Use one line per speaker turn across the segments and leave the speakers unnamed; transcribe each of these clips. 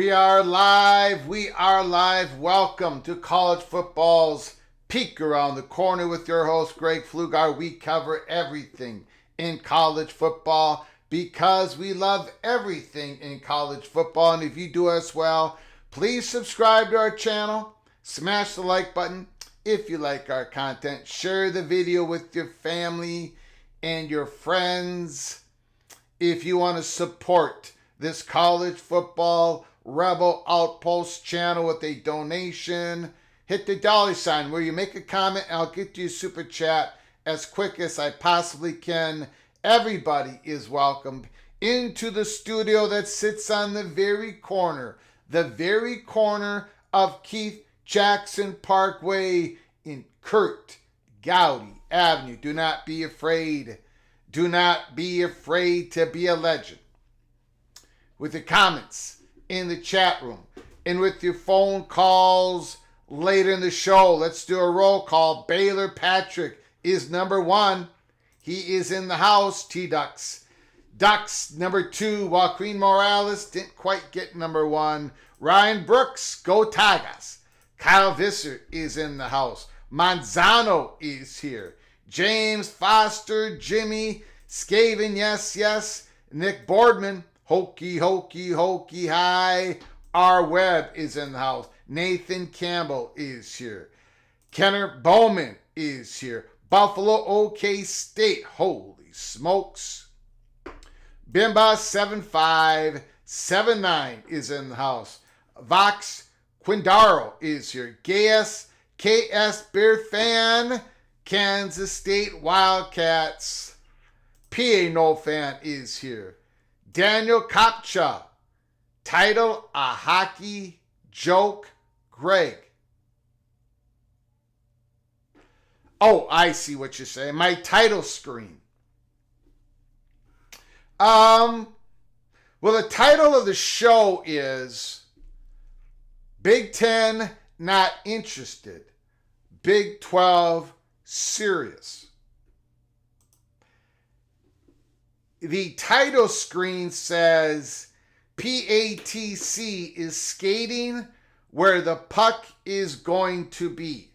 We are live. We are live. Welcome to college football's peek around the corner with your host, Greg Pflugar. We cover everything in college football because we love everything in college football. And if you do as well, please subscribe to our channel. Smash the like button if you like our content. Share the video with your family and your friends. If you want to support this college football Rebel Outpost channel with a donation, hit the dollar sign where you make a comment and I'll get you a super chat as quick as I possibly can. Everybody is welcome into the studio that sits on the very corner of Keith Jackson Parkway in Kurt Gowdy Avenue. Do not be afraid. Do not be afraid to be a legend. With your comments in the chat room and with your phone calls later in the show, let's do a roll call. Baylor Patrick is number one. He is in the house. T-Ducks. Ducks number two. Joaquin Morales didn't quite get number one. Ryan Brooks, go Tigers. Kyle Visser is in the house. Manzano is here. James Foster, Jimmy Skaven, yes. Nick Boardman, hokey hi. R. Webb is in the house. Nathan Campbell is here. Kenner Bowman is here. Buffalo OK State, holy smokes. Bimba 7579 is in the house. Vox Quindaro is here. Gaius KS Bear Fan, Kansas State Wildcats. PA No Fan is here. Daniel Kopcha, Title a hockey joke, Greg. Oh, I see what you're saying. My title screen. Well, the title of the show is Big Ten Not Interested, Big 12 Serious. The title screen says PATC is skating where the puck is going to be.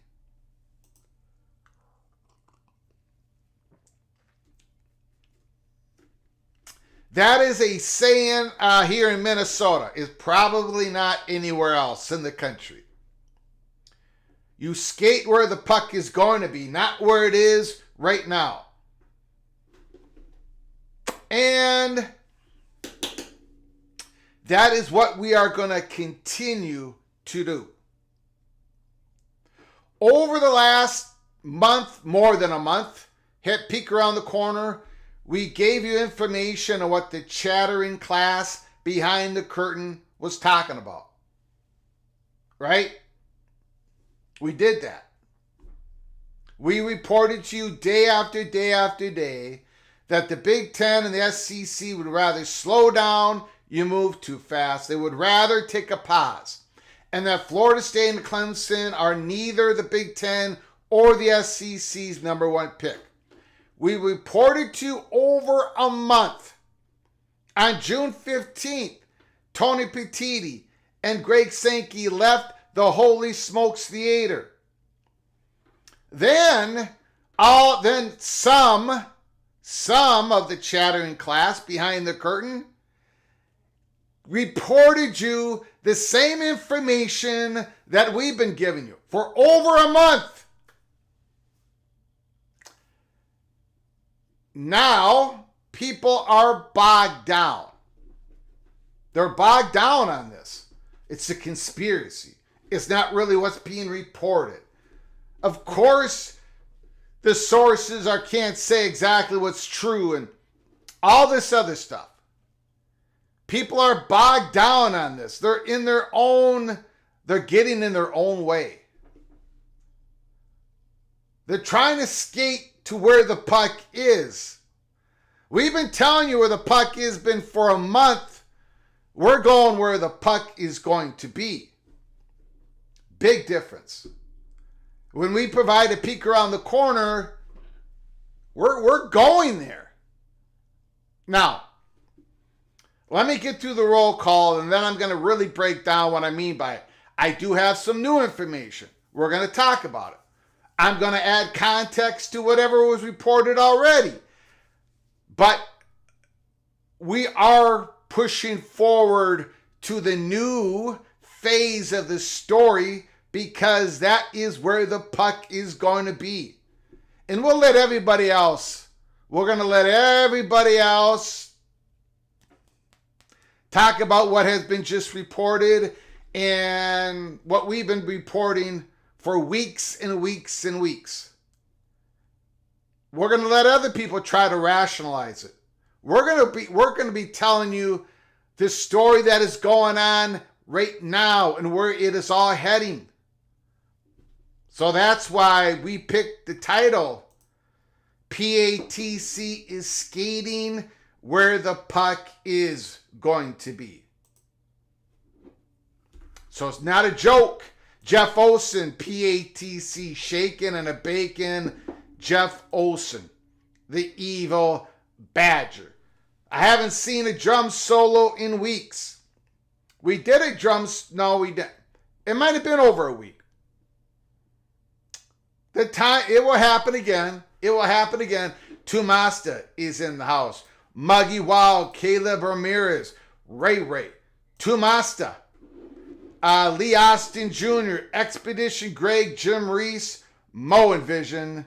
That is a saying here in Minnesota. It's probably not anywhere else in the country. You skate where the puck is going to be, not where it is right now. And that is what we are going to continue to do. Over the last month, more than a month, hit peek around the corner, we gave you information on what the chattering class behind the curtain was talking about. Right? We did that. We reported to you day after day after day that the Big Ten and the SEC would rather slow down, you move too fast. They would rather take a pause. And that Florida State and Clemson are neither the Big Ten or the SEC's number one pick. We reported to you over a month. On June 15th, Tony Petitti and Greg Sankey left the Holy Smokes Theater. Then some of the chattering class behind the curtain reported you the same information that we've been giving you for over a month. Now, people are bogged down. They're bogged down on this. It's a conspiracy. It's not really what's being reported. Of course, the sources can't say exactly what's true and all this other stuff. People are bogged down on this. They're getting in their own way. They're trying to skate to where the puck is. We've been telling you where the puck has been for a month. We're going where the puck is going to be. Big difference. When we provide a peek around the corner, we're going there. Now, let me get through the roll call and then I'm going to really break down what I mean by it. I do have some new information. We're going to talk about it. I'm going to add context to whatever was reported already. But we are pushing forward to the new phase of the story because that is where the puck is going to be. And we're going to let everybody else talk about what has been just reported and what we've been reporting for weeks and weeks and weeks. We're going to let other people try to rationalize it. We're going to be telling you the story that is going on right now and where it is all heading. So that's why we picked the title, PATC is skating where the puck is going to be. So it's not a joke. Jeff Olson, PATC, shaking and a bacon. Jeff Olson, the evil Badger. I haven't seen a drum solo in weeks. We did a no, we didn't. It might have been over a week. It will happen again. It will happen again. Tumasta is in the house. Muggy Wild, Caleb Ramirez, Ray, Tumasta. Lee Austin Jr., Expedition Greg, Jim Reese, Mo and Vision.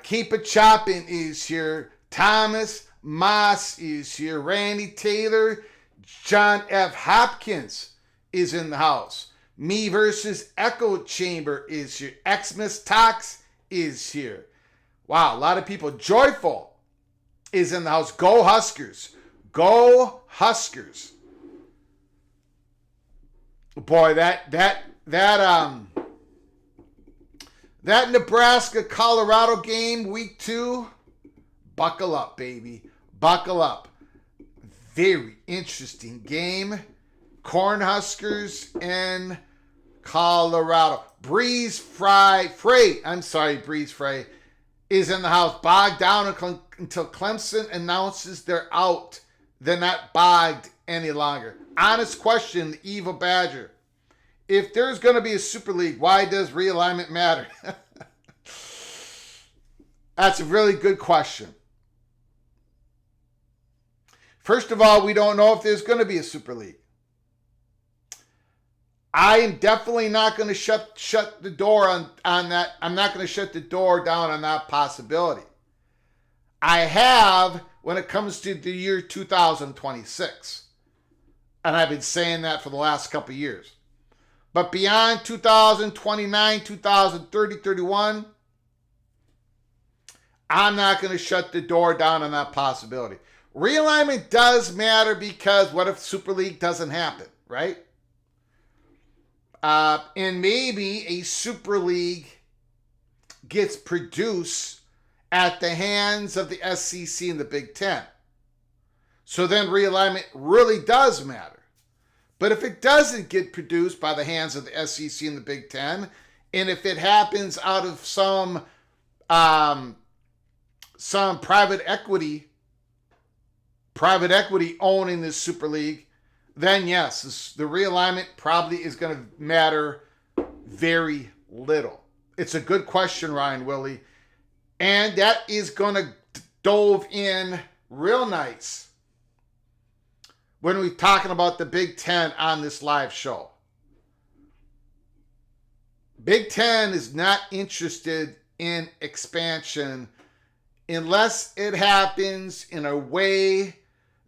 Keep It Choppin' is here. Thomas Moss is here. Randy Taylor, John F. Hopkins is in the house. Me versus Echo Chamber is here. Xmas Talks is here. Wow, a lot of people. Joyful is in the house. Go Huskers. Go Huskers. Boy, that Nebraska-Colorado game, week 2, buckle up, baby. Buckle up. Very interesting game. Cornhuskers and Colorado. Breeze Frey is in the house. Bogged down until Clemson announces they're out. They're not bogged any longer. Honest question, the Evil Badger. If there's going to be a Super League, why does realignment matter? That's a really good question. First of all, we don't know if there's going to be a Super League. I am definitely not going to shut the door on that. I'm not going to shut the door down on that possibility. I have when it comes to the year 2026. And I've been saying that for the last couple of years. But beyond 2029, 2030, 31, I'm not going to shut the door down on that possibility. Realignment does matter because what if Super League doesn't happen, right? And maybe a Super League gets produced at the hands of the SEC and the Big Ten. So then realignment really does matter. But if it doesn't get produced by the hands of the SEC and the Big Ten, and if it happens out of some private equity owning this Super League, then yes, the realignment probably is going to matter very little. It's a good question, Ryan Willie. And that is going to dove in real nice when we're talking about the Big Ten on this live show. Big Ten is not interested in expansion unless it happens in a way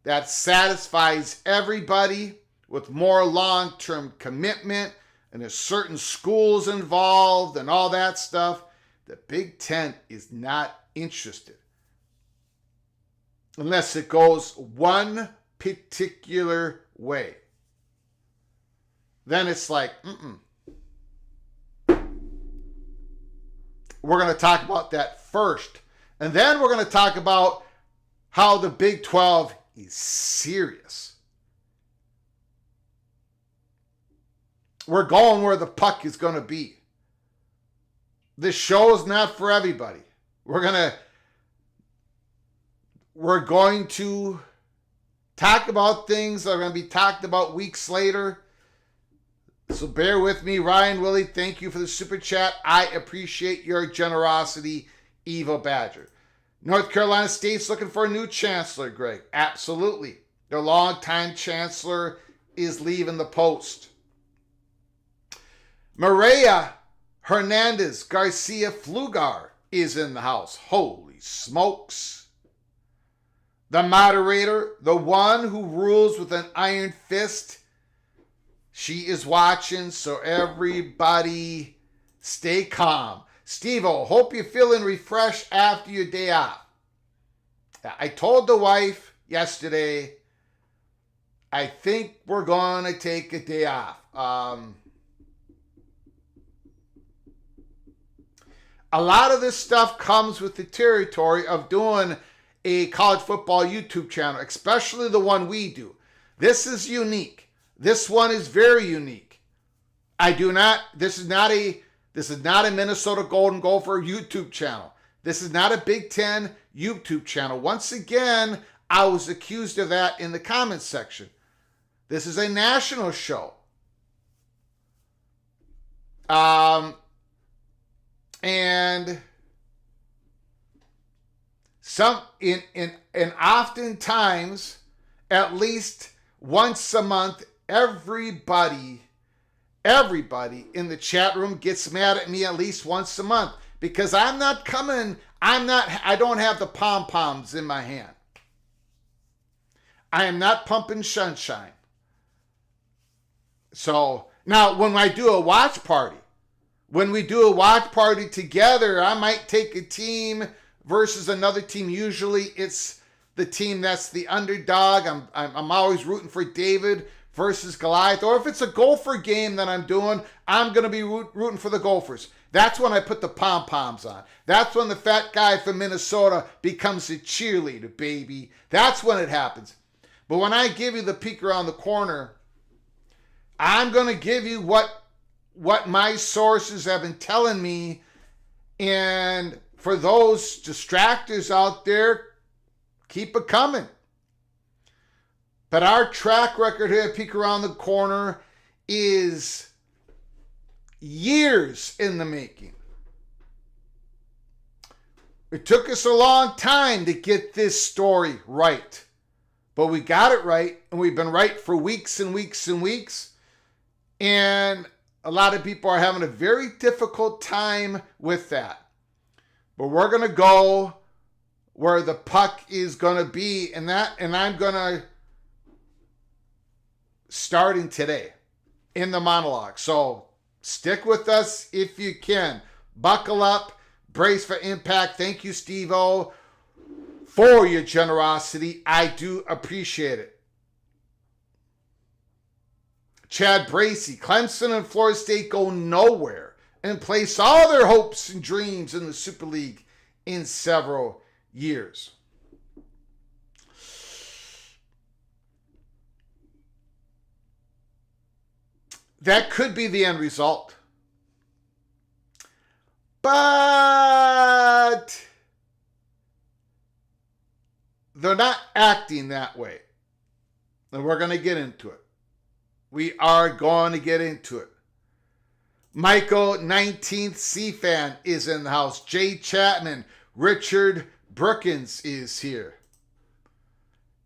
that satisfies everybody with more long-term commitment and there's certain schools involved and all that stuff. The Big Ten is not interested unless it goes one particular way. Then it's like, We're going to talk about that first. And then we're going to talk about how the Big 12 is serious. We're going where the puck is going to be. This show is not for everybody. We're going to talk about things that are going to be talked about weeks later. So bear with me. Ryan Willie, thank you for the super chat. I appreciate your generosity, Evil Badger. North Carolina State's looking for a new chancellor, Greg. Absolutely. Their longtime chancellor is leaving the post. Maria Hernandez Garcia Flugar is in the house. Holy smokes. The moderator, the one who rules with an iron fist, she is watching, so everybody stay calm. Steve-O, hope you're feeling refreshed after your day off. I told the wife yesterday, I think we're going to take a day off. A lot of this stuff comes with the territory of doing a college football YouTube channel, especially the one we do. This is unique. This one is very unique. This is not a Minnesota Golden Gopher YouTube channel. This is not a Big Ten YouTube channel. Once again, I was accused of that in the comments section. This is a national show. And oftentimes, at least once a month, everybody in the chat room gets mad at me at least once a month because I don't have the pom-poms in my hand. I am not pumping sunshine. So now when we do a watch party together, I might take a team versus another team. Usually it's the team that's the underdog. I'm always rooting for David versus Goliath. Or if it's a Gopher game that I'm doing, I'm going to be rooting for the Gophers. That's when I put the pom-poms on. That's when the fat guy from Minnesota becomes a cheerleader, baby. That's when it happens. But when I give you the peek around the corner, I'm going to give you what my sources have been telling me. And for those distractors out there, keep it coming. But our track record here at Peek Around the Corner is years in the making. It took us a long time to get this story right. But we got it right, and we've been right for weeks and weeks and weeks. And a lot of people are having a very difficult time with that. But we're going to go where the puck is going to be, and I'm going to, starting today, in the monologue. So stick with us if you can. Buckle up, brace for impact. Thank you, Steve-O, for your generosity. I do appreciate it. Chad Bracey, Clemson and Florida State go nowhere and place all their hopes and dreams in the Super League in several years. That could be the end result. But they're not acting that way. And we're going to get into it. We are going to get into it. Michael 19th C-Fan is in the house. Jay Chapman, Richard Brookins is here.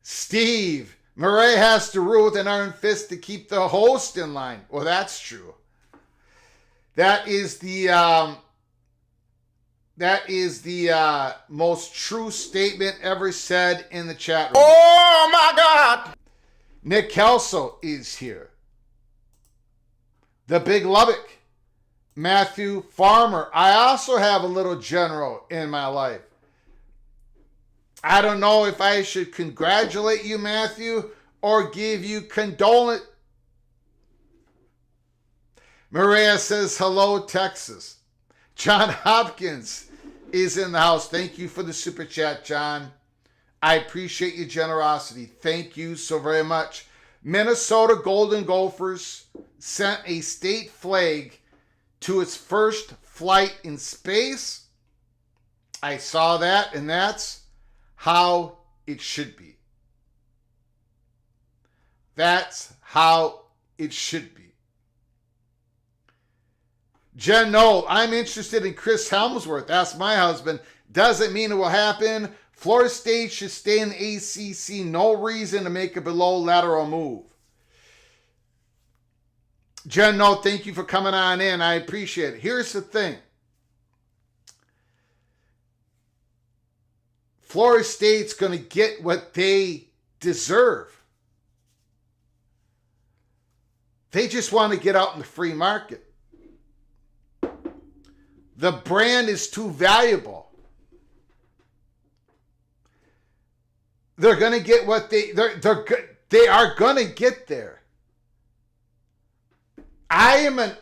Steve, Murray has to rule with an iron fist to keep the host in line. Well, that's true. That is the most true statement ever said in the chat room.
Oh my God!
Nick Kelso is here. The Big Lubbock, Matthew Farmer. I also have a little general in my life. I don't know if I should congratulate you, Matthew, or give you condolence. Maria says, hello, Texas. John Hopkins is in the house. Thank you for the super chat, John. I appreciate your generosity. Thank you so very much. Minnesota Golden Gophers sent a state flag to its first flight in space. I saw that, and that's how it should be. That's how it should be. Jen Knoll, I'm interested in Chris Helmsworth. Ask my husband. Doesn't mean it will happen. Florida State should stay in the ACC. No reason to make a below lateral move. Jen Knoll, thank you for coming on in. I appreciate it. Here's the thing. Florida State's going to get what they deserve. They just want to get out in the free market. The brand is too valuable. They're going to get what they are going to get there. I am an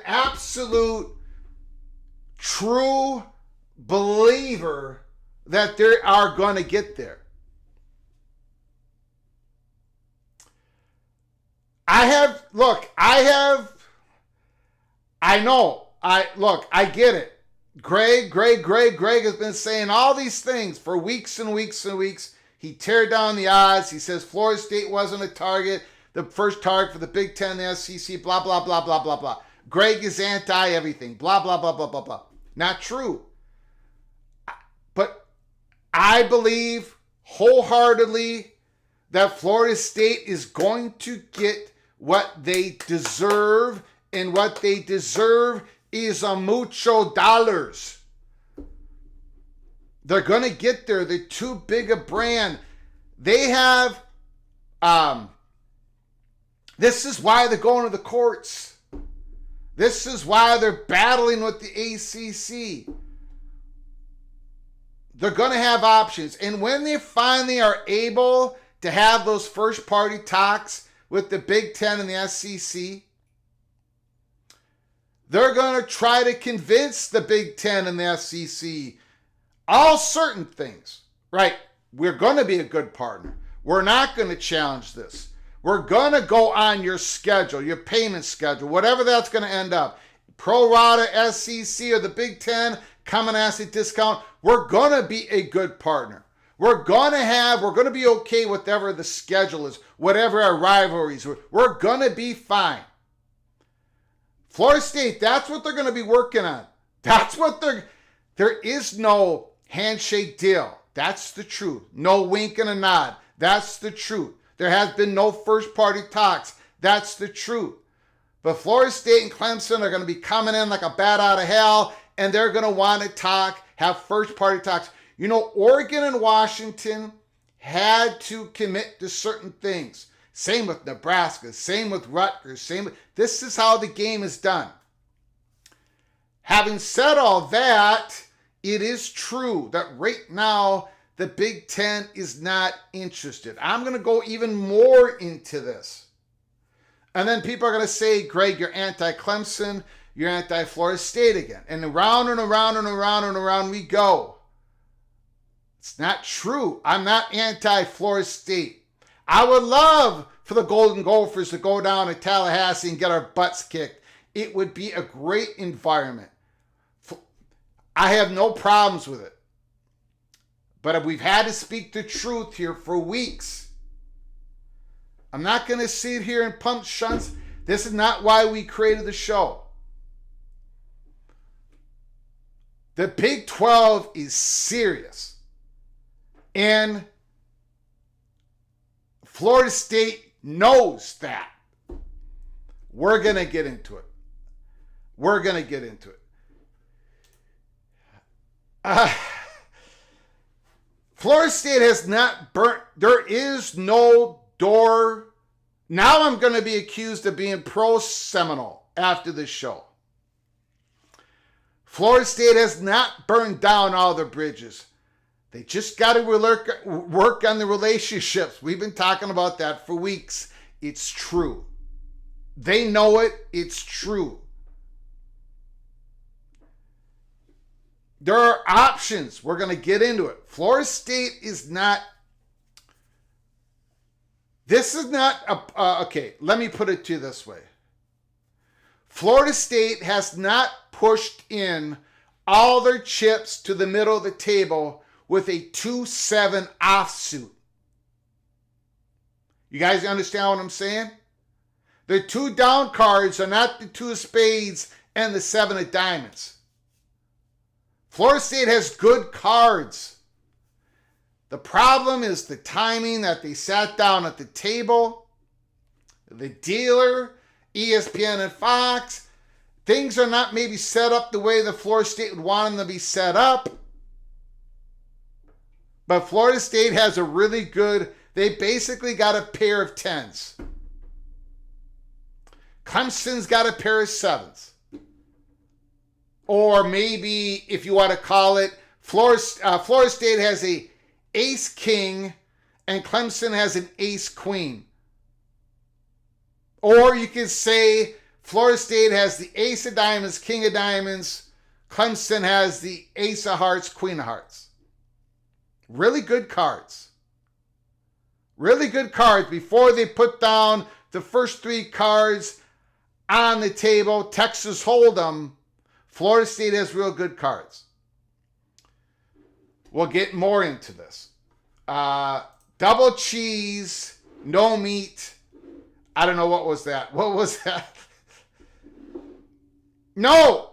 absolute true believer that they are going to get there. I get it. Greg has been saying all these things for weeks and weeks and weeks. He teared down the odds. He says Florida State wasn't a target, the first target for the Big Ten, the SEC, blah, blah, blah, blah, blah, blah. Greg is anti-everything, blah, blah, blah, blah, blah, blah. Not true. But I believe wholeheartedly that Florida State is going to get what they deserve, and what they deserve is a mucho dollars. They're going to get there. They're too big a brand. They have, this is why they're going to the courts. This is why they're battling with the ACC. They're going to have options. And when they finally are able to have those first party talks with the Big Ten and the SEC, they're going to try to convince the Big Ten and the SEC all certain things. Right? We're going to be a good partner. We're not going to challenge this. We're going to go on your schedule, your payment schedule, whatever that's going to end up. Pro rata, SEC, or the Big Ten, come and ask a discount. We're going to be a good partner. We're going to be okay with whatever the schedule is, whatever our rivalries are. We're going to be fine. Florida State, that's what they're going to be working on. There is no handshake deal. That's the truth. No wink and a nod. That's the truth. There has been no first party talks. That's the truth. But Florida State and Clemson are going to be coming in like a bat out of hell, and they're going to want to talk, have first party talks. You know, Oregon and Washington had to commit to certain things. Same with Nebraska, same with Rutgers, this is how the game is done. Having said all that, it is true that right now the Big Ten is not interested. I'm going to go even more into this. And then people are going to say, Greg, you're anti-Clemson, you're anti-Florida State again. And around and around and around and around we go. It's not true. I'm not anti-Florida State. I would love for the Golden Gophers to go down to Tallahassee and get our butts kicked. It would be a great environment. I have no problems with it. But we've had to speak the truth here for weeks. I'm not going to sit here and pump shunts. This is not why we created the show. The Big 12 is serious. And Florida State knows that. We're going to get into it. Florida State has not burnt. There is no door. Now I'm going to be accused of being pro-Seminole after this show. Florida State has not burned down all the bridges. They just got to work on the relationships. We've been talking about that for weeks. It's true. They know it. It's true. There are options. We're going to get into it. Florida State is not. This is not okay, let me put it to you this way. Florida State has not pushed in all their chips to the middle of the table with a 2-7 offsuit. You guys understand what I'm saying? The 2 down cards are not the 2 of spades and the 7 of diamonds. Florida State has good cards. The problem is the timing that they sat down at the table, the dealer, ESPN and Fox. Things are not maybe set up the way the Florida State would want them to be set up. But Florida State has a really good, they basically got a pair of 10s. Clemson's got a pair of 7s. Or maybe, if you want to call it, Florida State has a ace king and Clemson has an ace queen. Or you could say Florida State has the ace of diamonds, king of diamonds. Clemson has the ace of hearts, queen of hearts. Really good cards. Really good cards. Before they put down the first 3 cards on the table, Texas Hold'em, Florida State has real good cards. We'll get more into this. Double cheese, no meat. I don't know, what was that? What was that? No,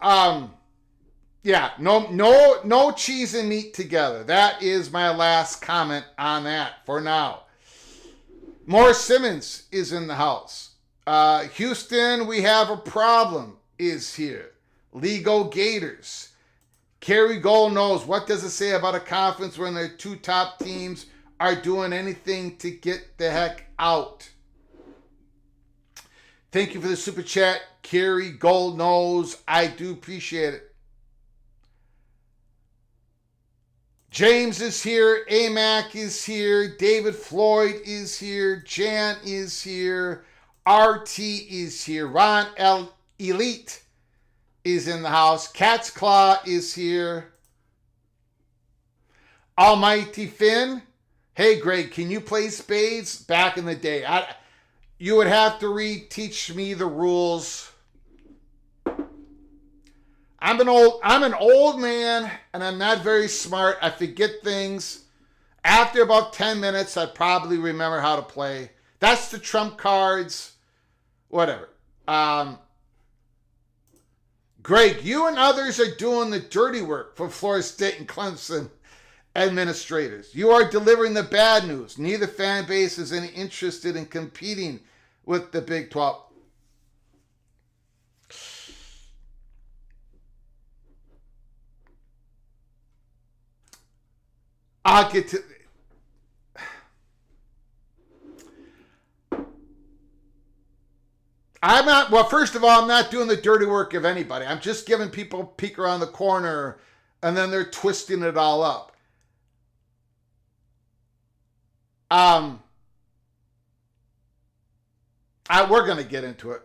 no cheese and meat together. That is my last comment on that for now. Morris Simmons is in the house. Houston, we have a problem, is here. Lego Gators. Kerry Gold knows, what does it say about a conference when their 2 top teams are doing anything to get the heck out? Thank you for the super chat, Kerry Gold knows. I do appreciate it. James is here. Amac is here. David Floyd is here. Jan is here. RT is here. Ron L. Elite is in the house. Cat's Claw is here. Almighty Finn. Hey, Greg, can you play spades? Back in the day. You would have to teach me the rules. I'm an old man, and I'm not very smart. I forget things. After about 10 minutes, I probably remember how to play. That's the trump cards. Whatever. Greg, you and others are doing the dirty work for Florida State and Clemson administrators. You are delivering the bad news. Neither fan base is any interested in competing with the Big 12. I'll get to... Well, first of all, I'm not doing the dirty work of anybody. I'm just giving people a peek around the corner, and then they're twisting it all up. We're going to get into it.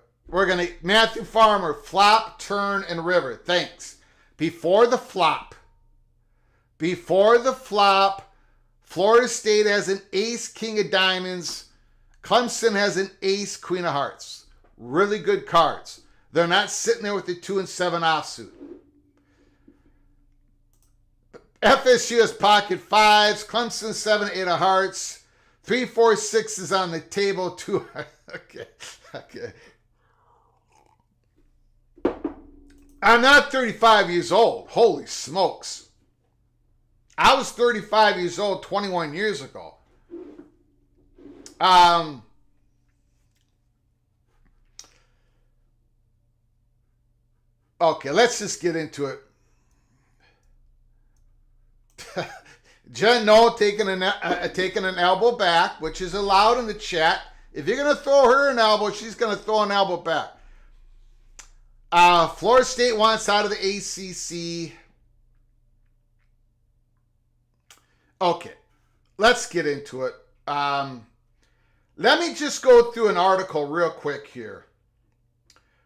Matthew Farmer, flop, turn, and river. Thanks. Before the flop, Florida State has an ace, king of diamonds. Clemson has an ace, queen of hearts. Really good cards. They're not sitting there with the 2 and 7 offsuit. FSU has pocket fives. Clemson 7, 8 of hearts. 3, 4, 6 is on the table. 2. Okay. I'm not 35 years old. Holy smokes. I was 35 years old 21 years ago. Okay, let's just get into it. Jen No taking an elbow back, which is allowed in the chat. If you're going to throw her an elbow, she's going to throw an elbow back. Florida State wants out of the ACC. Okay, let's get into it. Let me just go through an article real quick here.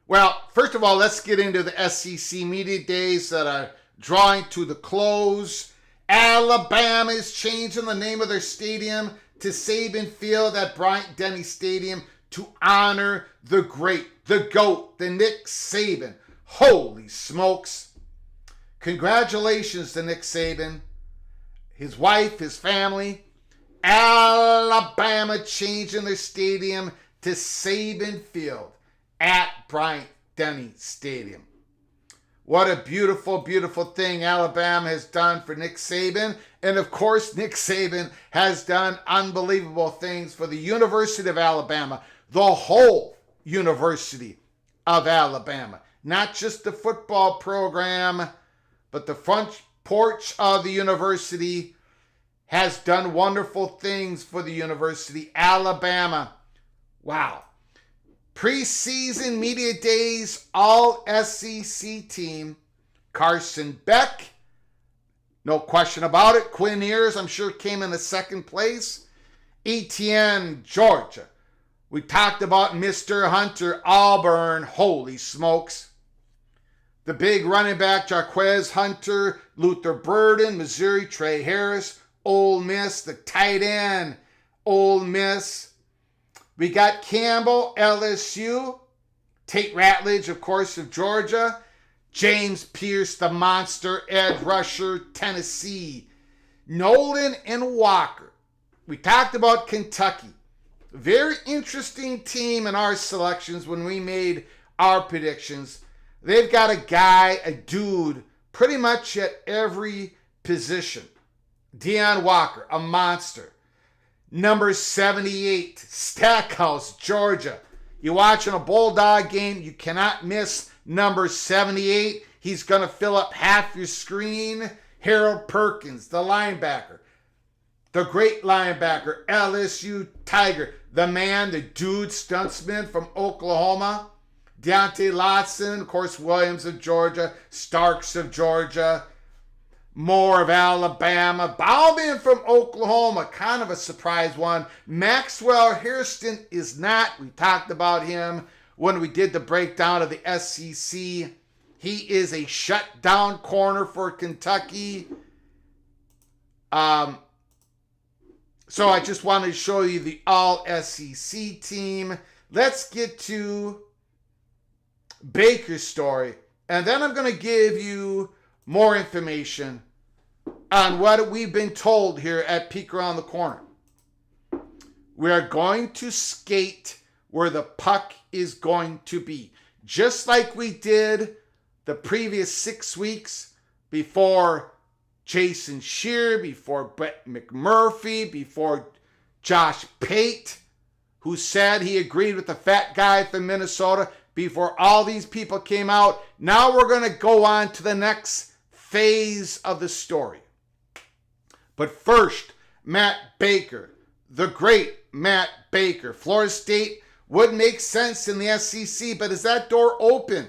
Well, first of all, let's get into the SEC media days that are drawing to the close. Alabama is changing the name of their stadium to Saban Field at Bryant-Denny Stadium to honor the great, the GOAT, the Nick Saban. Holy smokes. Congratulations to Nick Saban, his wife, his family. Alabama changing their stadium to Saban Field at Bryant-Denny Stadium. What a beautiful, beautiful thing Alabama has done for Nick Saban. And of course, Nick Saban has done unbelievable things for the University of Alabama, the whole University of Alabama. Not just the football program, but the front porch of the university has done wonderful things for the University. Alabama. Wow. Preseason media days, all SEC team. Carson Beck, no question about it. Quinn Ewers, I'm sure, came in the second place. ETN, Georgia. We talked about Mr. Hunter, Auburn. Holy smokes. The big running back, Jarquez Hunter, Luther Burden, Missouri, Trey Harris, Ole Miss, the tight end, Ole Miss. We got Campbell, LSU, Tate Ratledge, of course, of Georgia, James Pierce, the monster, edge rusher, Tennessee, Nolan and Walker. We talked about Kentucky. Very interesting team in our selections when we made our predictions. They've got a guy, a dude, pretty much at every position. Deion Walker, a monster. Number 78, Stackhouse, Georgia. You're watching a Bulldog game, you cannot miss number 78. He's going to fill up half your screen. Harold Perkins, the linebacker. The great linebacker, LSU Tiger. The man, the dude, stuntsman from Oklahoma. Deontay Lotson, of course, Williams of Georgia. Starks of Georgia. Moore of Alabama. Bauman from Oklahoma, kind of a surprise one. Maxwell Hairston is not. We talked about him when we did the breakdown of the SEC. He is a shutdown corner for Kentucky. So I just wanted to show you the all SEC team. Let's get to Baker's story. And then I'm going to give you more information on what we've been told here at Peek Around the Corner. We are going to skate where the puck is going to be. Just like we did the previous 6 weeks before Jason Shear, before Brett McMurphy, before Josh Pate, who said he agreed with the fat guy from Minnesota, before all these people came out. Now we're going to go on to the next phase of the story. But first, Matt Baker, the great Matt Baker. Florida State would make sense in the SEC, but is that door open?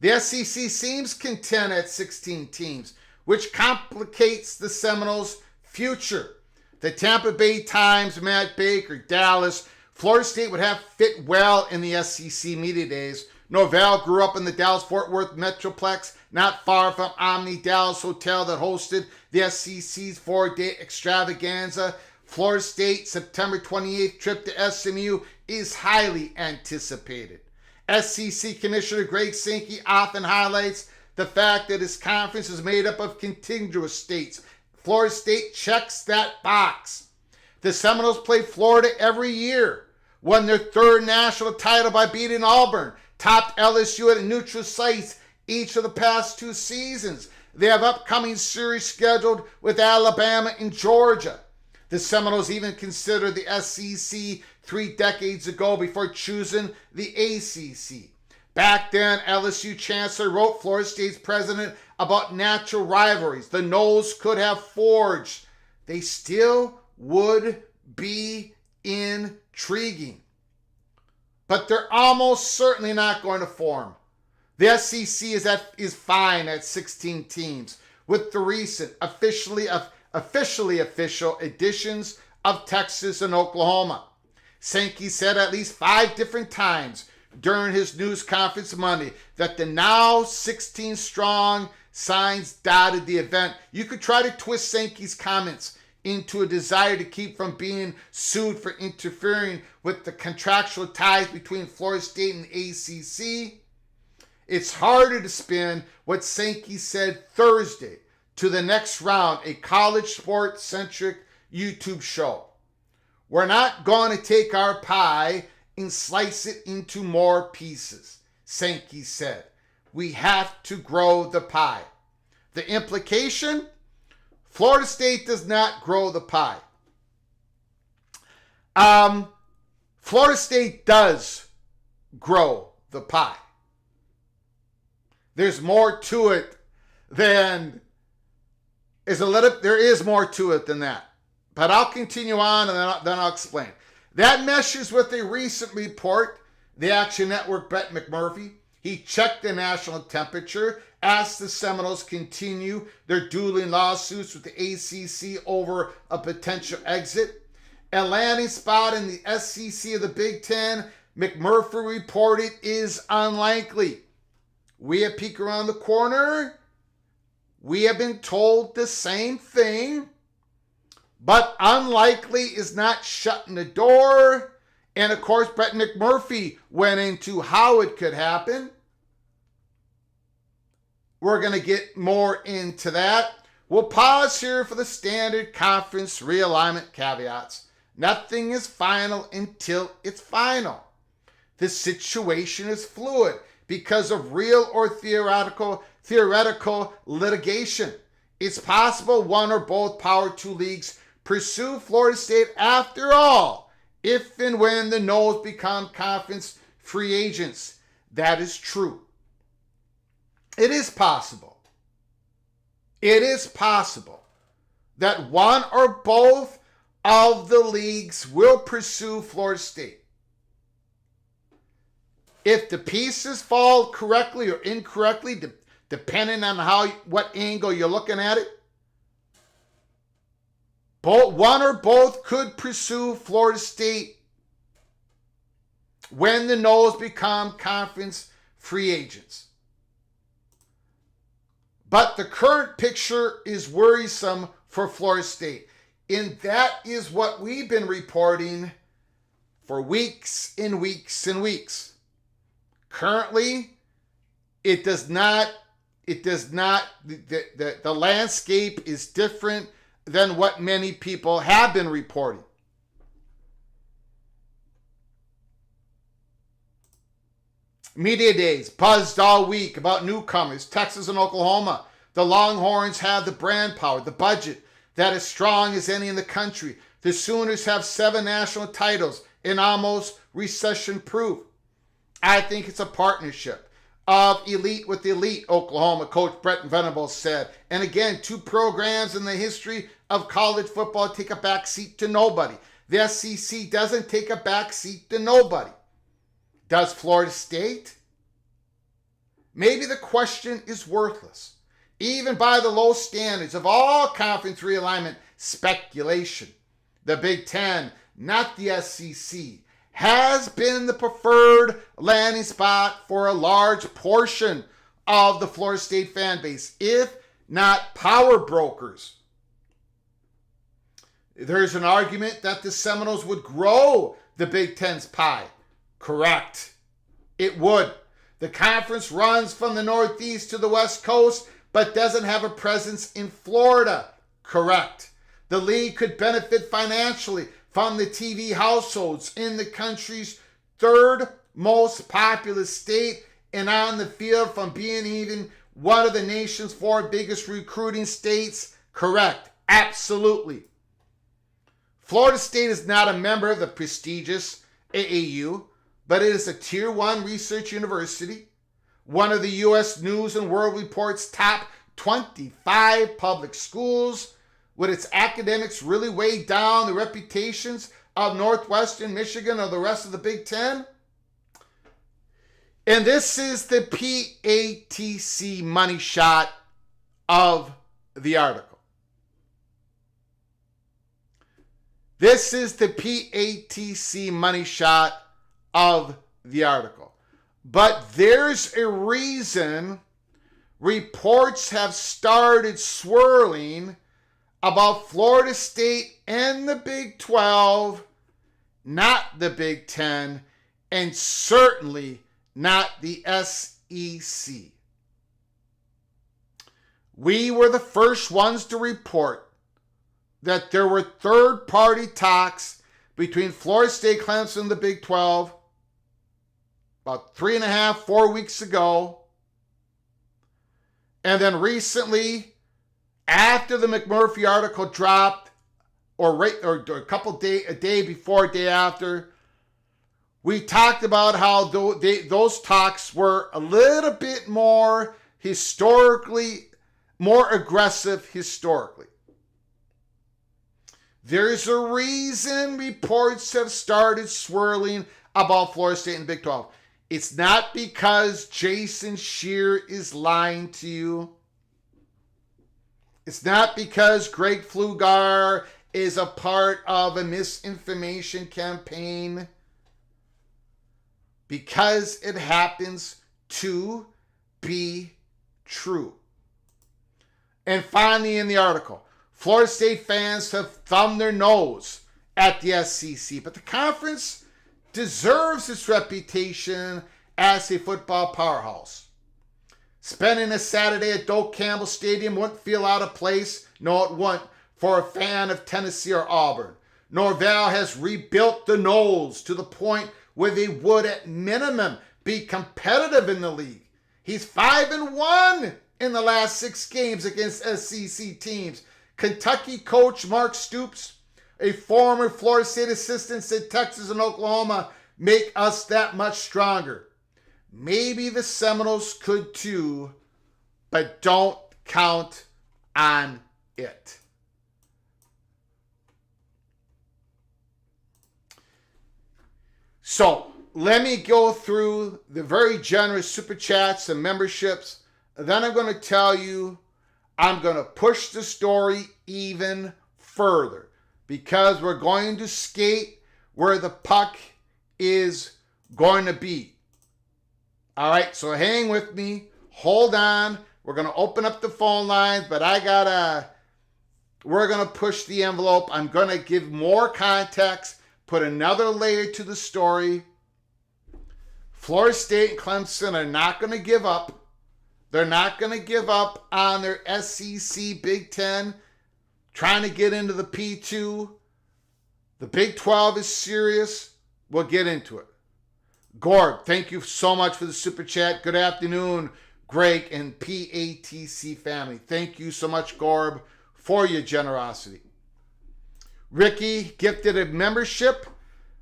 The SEC seems content at 16 teams, which complicates the Seminoles' future. The Tampa Bay Times, Matt Baker, Dallas, Florida State would have fit well in the SEC media days. Norvell grew up in the Dallas-Fort Worth Metroplex, not far from Omni Dallas Hotel that hosted the SEC's 4-day extravaganza. Florida State September 28th trip to SMU is highly anticipated. SEC Commissioner Greg Sankey often highlights the fact that his conference is made up of contiguous states. Florida State checks that box. The Seminoles play Florida every year, won their third national title by beating Auburn, topped LSU at neutral sites each of the past 2 seasons. They have upcoming series scheduled with Alabama and Georgia. The Seminoles even considered the SEC 3 decades ago before choosing the ACC. Back then, LSU Chancellor wrote Florida State's president about natural rivalries the Noles could have forged. They still would be intriguing. But they're almost certainly not going to form. The SEC is fine at 16 teams with the recent officially official additions of Texas and Oklahoma. Sankey said at least 5 different times during his news conference Monday that the now 16 strong signs dotted the event. You could try to twist Sankey's comments into a desire to keep from being sued for interfering with the contractual ties between Florida State and the ACC. It's harder to spin what Sankey said Thursday to The Next Round, a college sports-centric YouTube show. We're not going to take our pie and slice it into more pieces, Sankey said. We have to grow the pie. The implication? Florida State does not grow the pie. Florida State does grow the pie. There's more to it than there is more to it than that. But I'll continue on and then I'll explain. That meshes with a recent report, the Action Network Brett McMurphy. He checked the national temperature, asked the Seminoles continue their dueling lawsuits with the ACC over a potential exit. A landing spot in the SEC of the Big Ten, McMurphy reported, is unlikely. We at Peek Around the Corner, we have been told the same thing, but unlikely is not shutting the door. And of course, Brett McMurphy went into how it could happen. We're going to get more into that. We'll pause here for the standard conference realignment caveats. Nothing is final until it's final. The situation is fluid because of real or theoretical litigation. It's possible one or both Power 2 leagues pursue Florida State after all, if and when the Noles become conference free agents. That is true. It is possible. It is possible that one or both of the leagues will pursue Florida State. If the pieces fall correctly or incorrectly, depending on what angle you're looking at it, one or both could pursue Florida State when the Noles become conference free agents. But the current picture is worrisome for Florida State. And that is what we've been reporting for weeks and weeks and weeks. Currently, the landscape is different than what many people have been reporting. Media days buzzed all week about newcomers, Texas and Oklahoma. The Longhorns have the brand power, the budget that is strong as any in the country. The Sooners have 7 national titles and almost recession-proof. I think it's a partnership of elite with elite, Oklahoma coach Brett Venables said. And again, 2 programs in the history of college football take a back seat to nobody. The SEC doesn't take a back seat to nobody. Does Florida State? Maybe the question is worthless. Even by the low standards of all conference realignment speculation, the Big Ten, not the SEC, has been the preferred landing spot for a large portion of the Florida State fan base, if not power brokers. There's an argument that the Seminoles would grow the Big Ten's pie. Correct. It would. The conference runs from the Northeast to the West Coast, but doesn't have a presence in Florida. Correct. The league could benefit financially from the TV households in the country's 3rd most populous state, and on the field from being even one of the nation's 4 biggest recruiting states. Correct. Absolutely. Florida State is not a member of the prestigious AAU, but it is a Tier 1 research university, one of the U.S. News and World Report's top 25 public schools, with its academics really weigh down the reputations of Northwestern Michigan or the rest of the Big Ten. And this is the PATC money shot of the article. This is the PATC money shot of the article. But there's a reason reports have started swirling about Florida State and the Big 12, not the Big 10, and certainly not the SEC. We were the first ones to report that there were third-party talks between Florida State, Clemson, and the Big 12 about 3.5, 4 weeks ago. And then recently, after the McMurphy article dropped, or a day before, a day after, we talked about how those talks were a little bit more aggressive historically. There's a reason reports have started swirling about Florida State and Big 12. It's not because Jason Scheer is lying to you. It's not because Greg Pflugar is a part of a misinformation campaign. Because it happens to be true. And finally in the article, Florida State fans have thumbed their nose at the SEC, but the conference deserves its reputation as a football powerhouse. Spending a Saturday at Doak Campbell Stadium wouldn't feel out of place. No, it wouldn't for a fan of Tennessee or Auburn. Norvell has rebuilt the Noles to the point where they would at minimum be competitive in the league. He's 5-1 in the last 6 games against SEC teams. Kentucky coach Mark Stoops, a former Florida State assistant, said Texas and Oklahoma make us that much stronger. Maybe the Seminoles could too, but don't count on it. So, let me go through the very generous super chats and memberships. Then I'm going to tell you, I'm going to push the story even further. because we're going to skate where the puck is going to be. All right, so hang with me. Hold on. We're going to open up the phone lines, but we're going to push the envelope. I'm going to give more context, put another layer to the story. Florida State and Clemson are not going to give up. They're not going to give up on their SEC Big Ten, trying to get into the P2. The Big 12 is serious. We'll get into it. Gorb, thank you so much for the super chat. Good afternoon, Greg and PATC family. Thank you so much, Gorb, for your generosity. Ricky gifted a membership.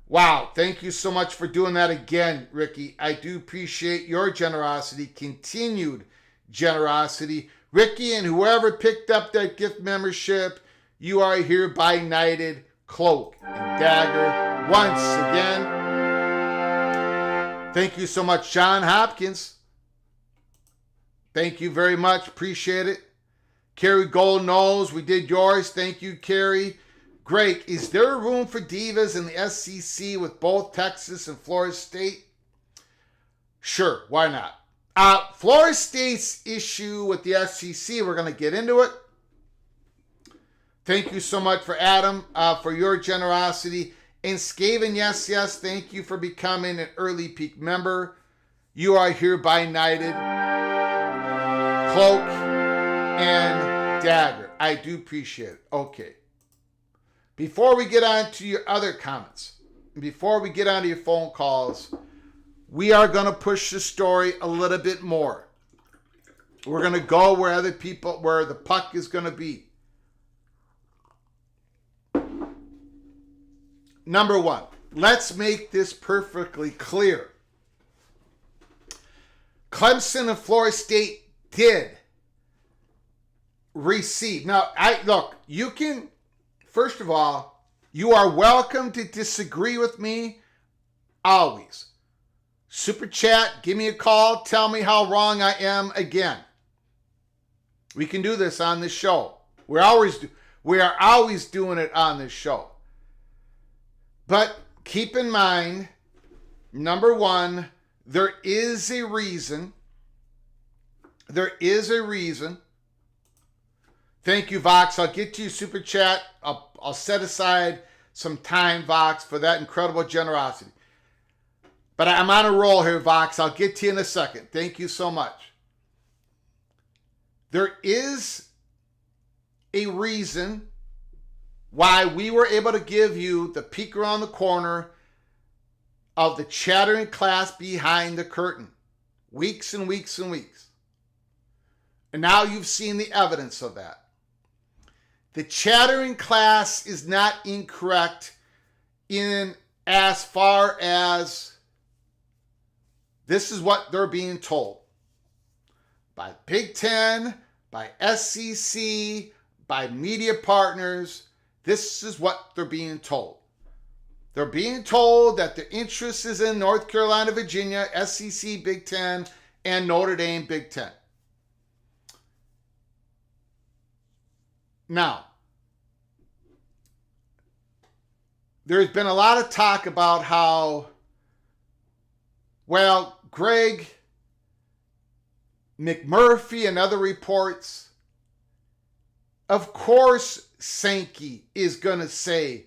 Wow, thank you so much for doing that again, Ricky. I do appreciate your generosity, continued generosity. Ricky and whoever picked up that gift membership, you are hereby knighted, cloak and dagger once again. Thank you so much, John Hopkins. Thank you very much. Appreciate it. Carrie Gold knows we did yours. Thank you, Carrie. Great. Is there room for divas in the SEC with both Texas and Florida State? Sure. Why not? Florida State's issue with the SEC, we're going to get into it. Thank you so much for Adam, for your generosity. And Skaven, yes, thank you for becoming an early peak member. You are hereby knighted, cloak and dagger. I do appreciate it. Okay. Before we get on to your other comments, before we get on to your phone calls, we are going to push the story a little bit more. We're going to go where the puck is going to be. Number one, let's make this perfectly clear. Clemson and Florida State did receive. Now, you can, first of all, you are welcome to disagree with me always. Super chat, give me a call, tell me how wrong I am again. We can do this on this show. We are always doing it on this show. But keep in mind, number one, there is a reason. There is a reason. Thank you, Vox. I'll get to you, super chat. I'll set aside some time, Vox, for that incredible generosity. But I'm on a roll here, Vox. I'll get to you in a second. Thank you so much. There is a reason why we were able to give you the peek around the corner of the chattering class behind the curtain. Weeks and weeks and weeks. And now you've seen the evidence of that. The chattering class is not incorrect in as far as this is what they're being told. By Big Ten, by SEC, by media partners. This is what they're being told. They're being told that the interest is in North Carolina, Virginia, SEC, Big Ten, and Notre Dame, Big Ten. Now, there's been a lot of talk about how, well, Greg McMurphy and other reports, of course, Sankey is going to say,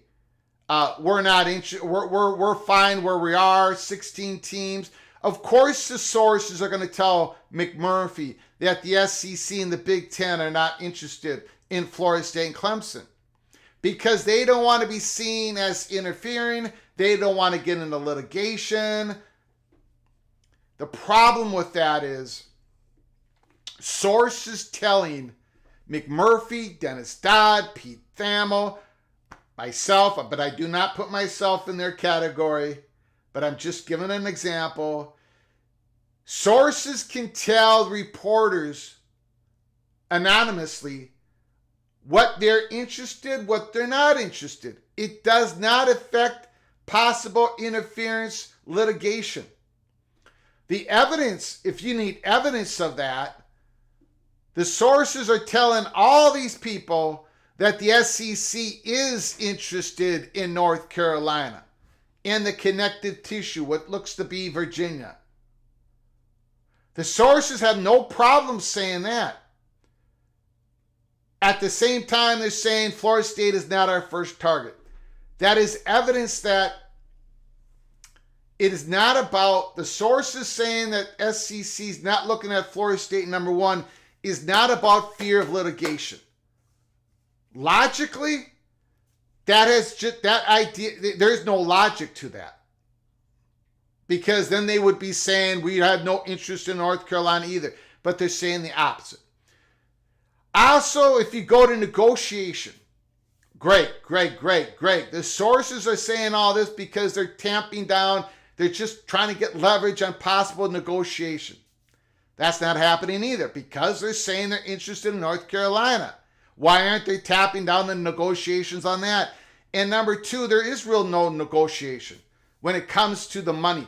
we're not interested. We're fine where we are. 16 teams. Of course, the sources are going to tell McMurphy that the SEC and the Big Ten are not interested in Florida State and Clemson because they don't want to be seen as interfering. They don't want to get into litigation. The problem with that is sources telling McMurphy, Dennis Dodd, Pete Thamel, myself, but I do not put myself in their category, but I'm just giving an example. Sources can tell reporters anonymously what they're interested, what they're not interested. It does not affect possible interference litigation. The evidence, if you need evidence of that, the sources are telling all these people that the SEC is interested in North Carolina and the connective tissue, what looks to be Virginia. The sources have no problem saying that. At the same time, they're saying Florida State is not our first target. That is evidence that it is not about, the sources saying that SEC is not looking at Florida State number one is not about fear of litigation. Logically, that idea, there's no logic to that. Because then they would be saying we have no interest in North Carolina either. But they're saying the opposite. Also, if you go to negotiation, great. The sources are saying all this because they're tamping down. They're just trying to get leverage on possible negotiation. That's not happening either because they're saying they're interested in North Carolina. Why aren't they tapping down the negotiations on that? And number two, there is real no negotiation when it comes to the money.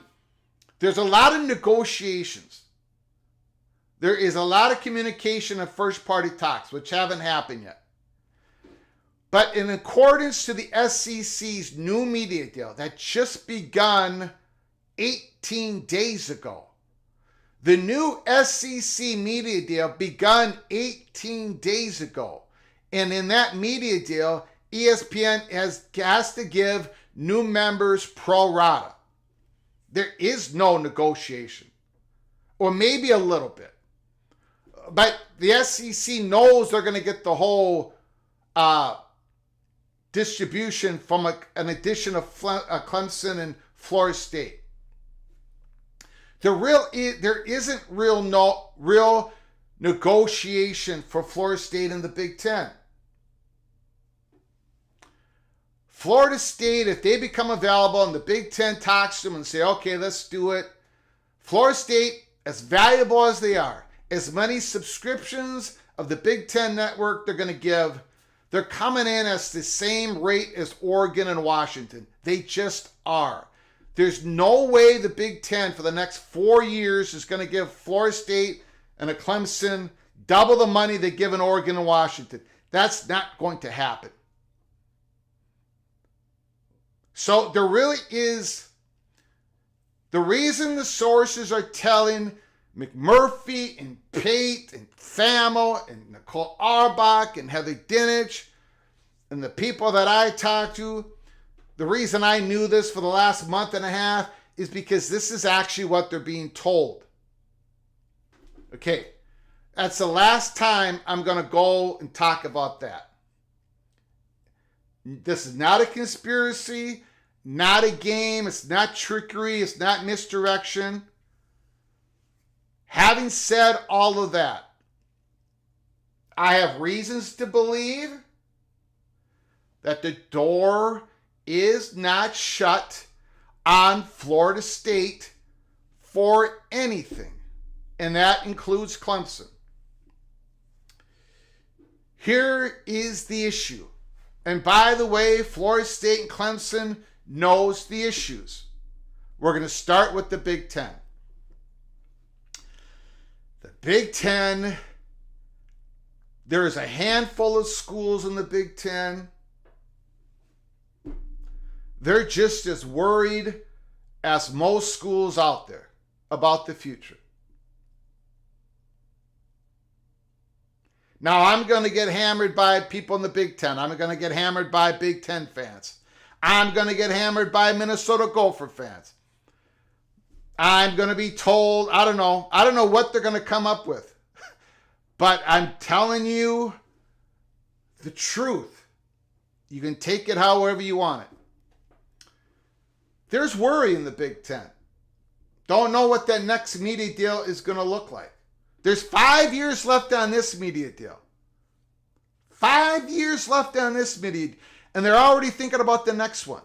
There's a lot of negotiations. There is a lot of communication of first-party talks, which haven't happened yet. But in accordance to the SEC's new media deal that just begun 18 days ago, the new SEC media deal begun 18 days ago. And in that media deal, ESPN has to give new members pro rata. There is no negotiation. Or maybe a little bit. But the SEC knows they're going to get the whole distribution from an addition of Clemson and Florida State. There isn't real negotiation for Florida State in the Big Ten. Florida State, if they become available and the Big Ten talks to them and say, okay, let's do it. Florida State, as valuable as they are, as many subscriptions of the Big Ten network they're going to give, they're coming in as the same rate as Oregon and Washington. They just are. There's no way the Big Ten for the next 4 years is going to give Florida State and a Clemson double the money they give in Oregon and Washington. That's not going to happen. So there really is, the reason the sources are telling McMurphy and Pate and Thamel and Nicole Auerbach and Heather Dinich and the people that I talked to, the reason I knew this for the last month and a half is because this is actually what they're being told. Okay, that's the last time I'm going to go and talk about that. This is not a conspiracy, not a game, it's not trickery, it's not misdirection. Having said all of that, I have reasons to believe that the door is not shut on Florida State for anything, and that includes Clemson. Here is the issue. And by the way, Florida State and Clemson knows the issues. We're going to start with the Big Ten. The Big Ten, there is a handful of schools in the Big Ten. They're just as worried as most schools out there about the future. Now, I'm going to get hammered by people in the Big Ten. I'm going to get hammered by Big Ten fans. I'm going to get hammered by Minnesota Gopher fans. I'm going to be told, I don't know what they're going to come up with. But I'm telling you the truth. You can take it however you want it. There's worry in the Big Ten. Don't know what that next media deal is going to look like. There's 5 years left on this media deal. 5 years left on this media deal. And they're already thinking about the next one.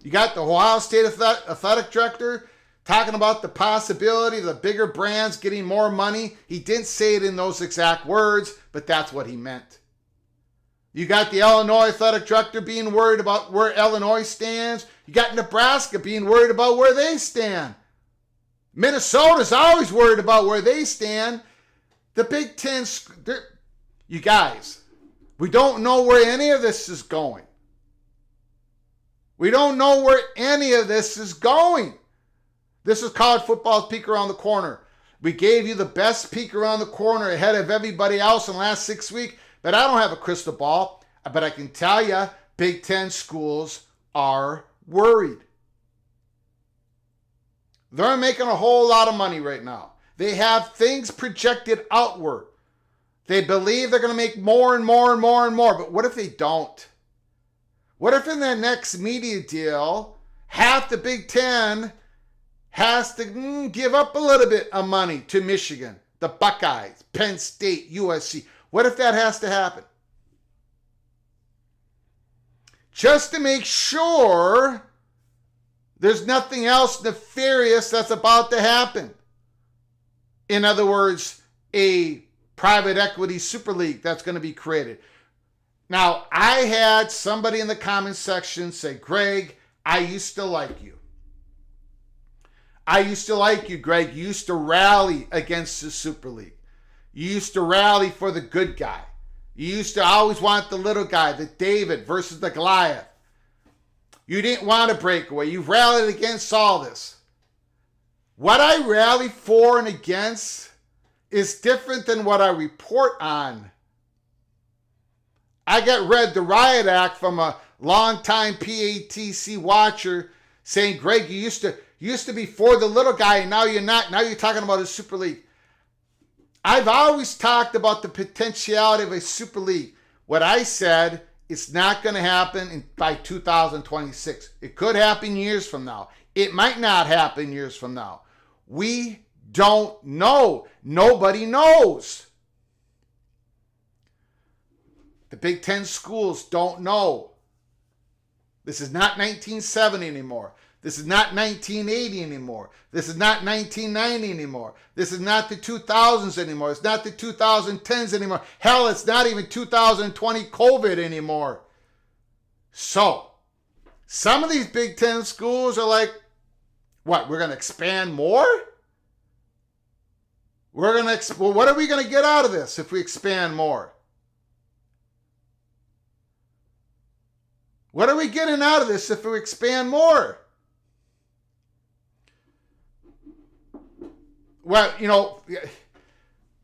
You got the Ohio State athletic director talking about the possibility of the bigger brands getting more money. He didn't say it in those exact words, but that's what he meant. You got the Illinois athletic director being worried about where Illinois stands. You got Nebraska being worried about where they stand. Minnesota's always worried about where they stand. The Big Ten, you guys, We don't know where any of this is going. We don't know where any of this is going. This is college football's peek around the corner. We gave you the best peek around the corner ahead of everybody else in the last 6 weeks, but I don't have a crystal ball. But I can tell you, Big Ten schools are worried. They're making a whole lot of money right now. They have things projected outward. They believe they're going to make more and more and more and more. But what if they don't? What if in their next media deal, half the Big Ten has to give up a little bit of money to Michigan, the Buckeyes, Penn State, USC? What if that has to happen? Just to make sure there's nothing else nefarious that's about to happen. In other words, a private equity super league that's going to be created. Now, I had somebody in the comments section say, Greg, I used to like you. I used to like you, Greg. You used to rally against the super league. You used to rally for the good guy. You used to always want the little guy, the David versus the Goliath. You didn't want a breakaway. You rallied against all this. What I rally for and against is different than what I report on. I got read the riot act from a longtime PATC watcher saying, Greg, you used to be for the little guy and now you're not. Now you're talking about a super league. I've always talked about the potentiality of a super league. What I said, it's not going to happen by 2026. It could happen years from now. It might not happen years from now. We don't know. Nobody knows. The Big Ten schools don't know. This is not 1970 anymore. This is not 1980 anymore. This is not 1990 anymore. This is not the 2000s anymore. It's not the 2010s anymore. Hell, it's not even 2020 COVID anymore. So, some of these Big Ten schools are like, what, we're going to expand more? Well, what are we going to get out of this if we expand more? What are we getting out of this if we expand more? Well,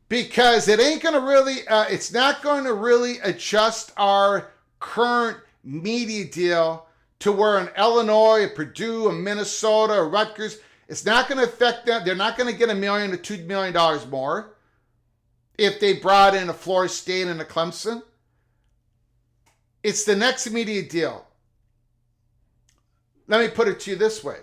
because it ain't going to really, it's not going to really adjust our current media deal to where an Illinois, a Purdue, a Minnesota, a Rutgers, it's not going to affect them. They're not going to get $1 million to $2 million more if they brought in a Florida State and a Clemson. It's the next media deal. Let me put it to you this way.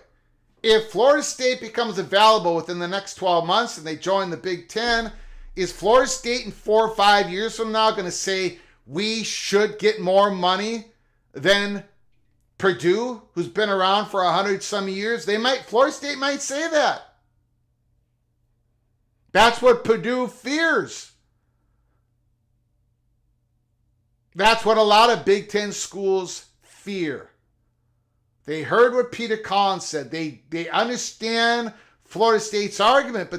If Florida State becomes available within the next 12 months and they join the Big Ten, is Florida State in 4 or 5 years from now going to say we should get more money than Purdue, who's been around for 100-some years? Florida State might say that. That's what Purdue fears. That's what a lot of Big Ten schools fear. They heard what Peter Collins said. They understand Florida State's argument,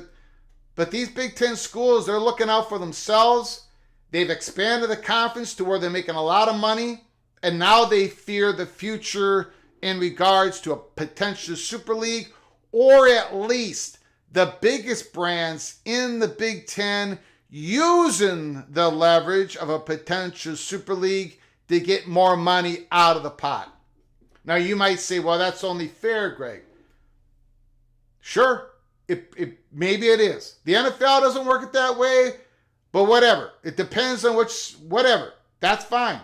but these Big Ten schools, they're looking out for themselves. They've expanded the conference to where they're making a lot of money, and now they fear the future in regards to a potential Super League, or at least the biggest brands in the Big Ten using the leverage of a potential Super League to get more money out of the pot. Now, you might say, well, that's only fair, Greg. Sure, maybe it is. The NFL doesn't work it that way, but whatever. It depends on whatever. That's fine.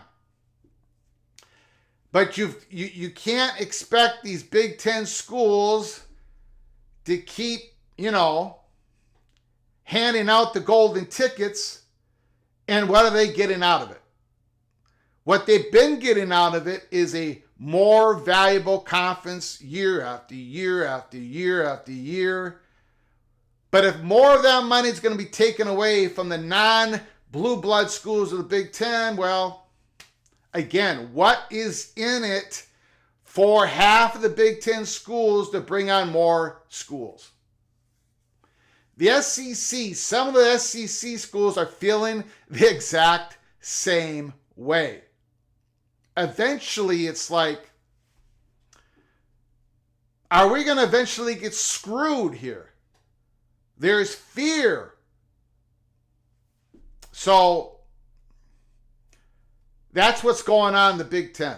But you can't expect these Big Ten schools to keep, handing out the golden tickets, and what are they getting out of it? What they've been getting out of it is a more valuable conference year after year after year after year. But if more of that money is going to be taken away from the non-blue blood schools of the Big Ten, well, again, what is in it for half of the Big Ten schools to bring on more schools? The SEC, some of the SEC schools are feeling the exact same way. Eventually, it's like, are we going to eventually get screwed here? There's fear. So that's what's going on in the Big Ten.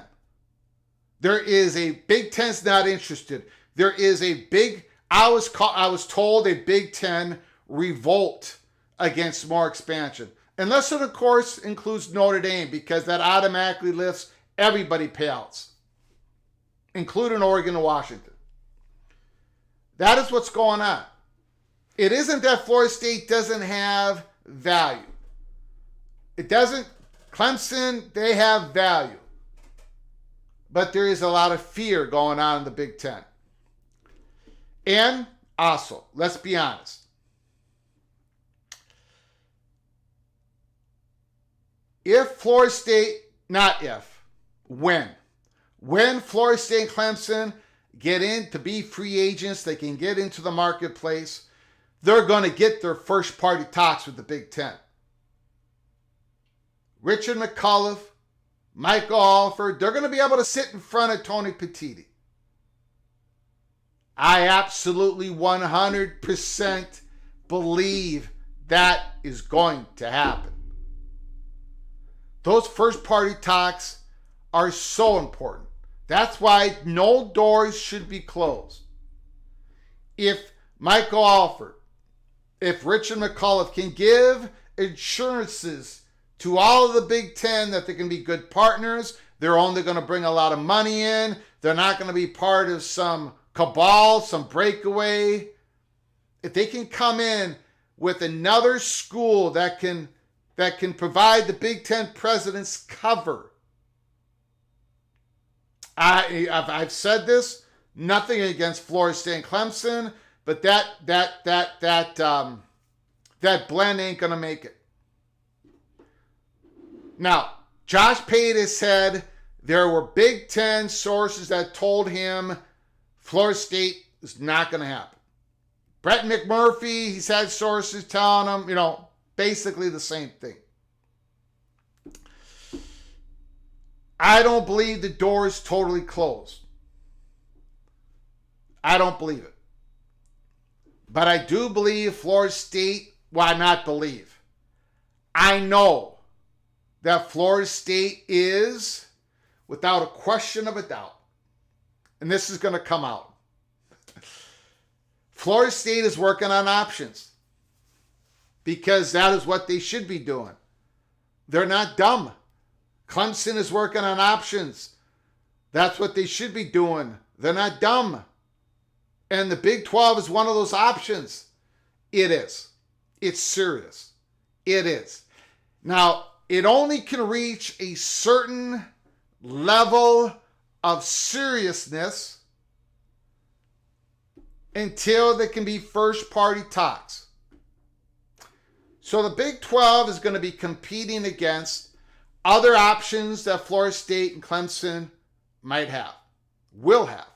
There is a Big Ten's not interested. There is a big, I was told a Big Ten revolt against more expansion. Unless it, of course, includes Notre Dame, because that automatically lifts everybody payouts, including Oregon and Washington. That is what's going on. It isn't that Florida State doesn't have value. It doesn't. Clemson, they have value. But there is a lot of fear going on in the Big Ten. And also, let's be honest. If Florida State, not if, when Florida State and Clemson get in to be free agents, they can get into the marketplace, they're going to get their first party talks with the Big Ten. Richard McCullough, Michael Alford, they're going to be able to sit in front of Tony Petitti. I absolutely 100% believe that is going to happen. Those first party talks are so important. That's why no doors should be closed. If Michael Alford, if Richard McCullough can give assurances to all of the Big Ten that they can be good partners, they're only going to bring a lot of money in, they're not going to be part of some cabal, some breakaway. If they can come in with another school that can provide the Big Ten president's cover. I've said this, nothing against Florida State and Clemson, but that blend ain't gonna make it. Now, Josh Pate said there were Big Ten sources that told him Florida State is not gonna happen. Brett McMurphy, he's had sources telling him, basically the same thing. I don't believe the door is totally closed. I don't believe it. But I do believe Florida State, well, not believe. I know that Florida State is, without a question of a doubt, and this is going to come out, Florida State is working on options. Because that is what they should be doing. They're not dumb. Clemson is working on options. That's what they should be doing. They're not dumb. And the Big 12 is one of those options. It is. It's serious. It is. Now, it only can reach a certain level of seriousness until there can be first party talks. So the Big 12 is going to be competing against other options that Florida State and Clemson might have, will have.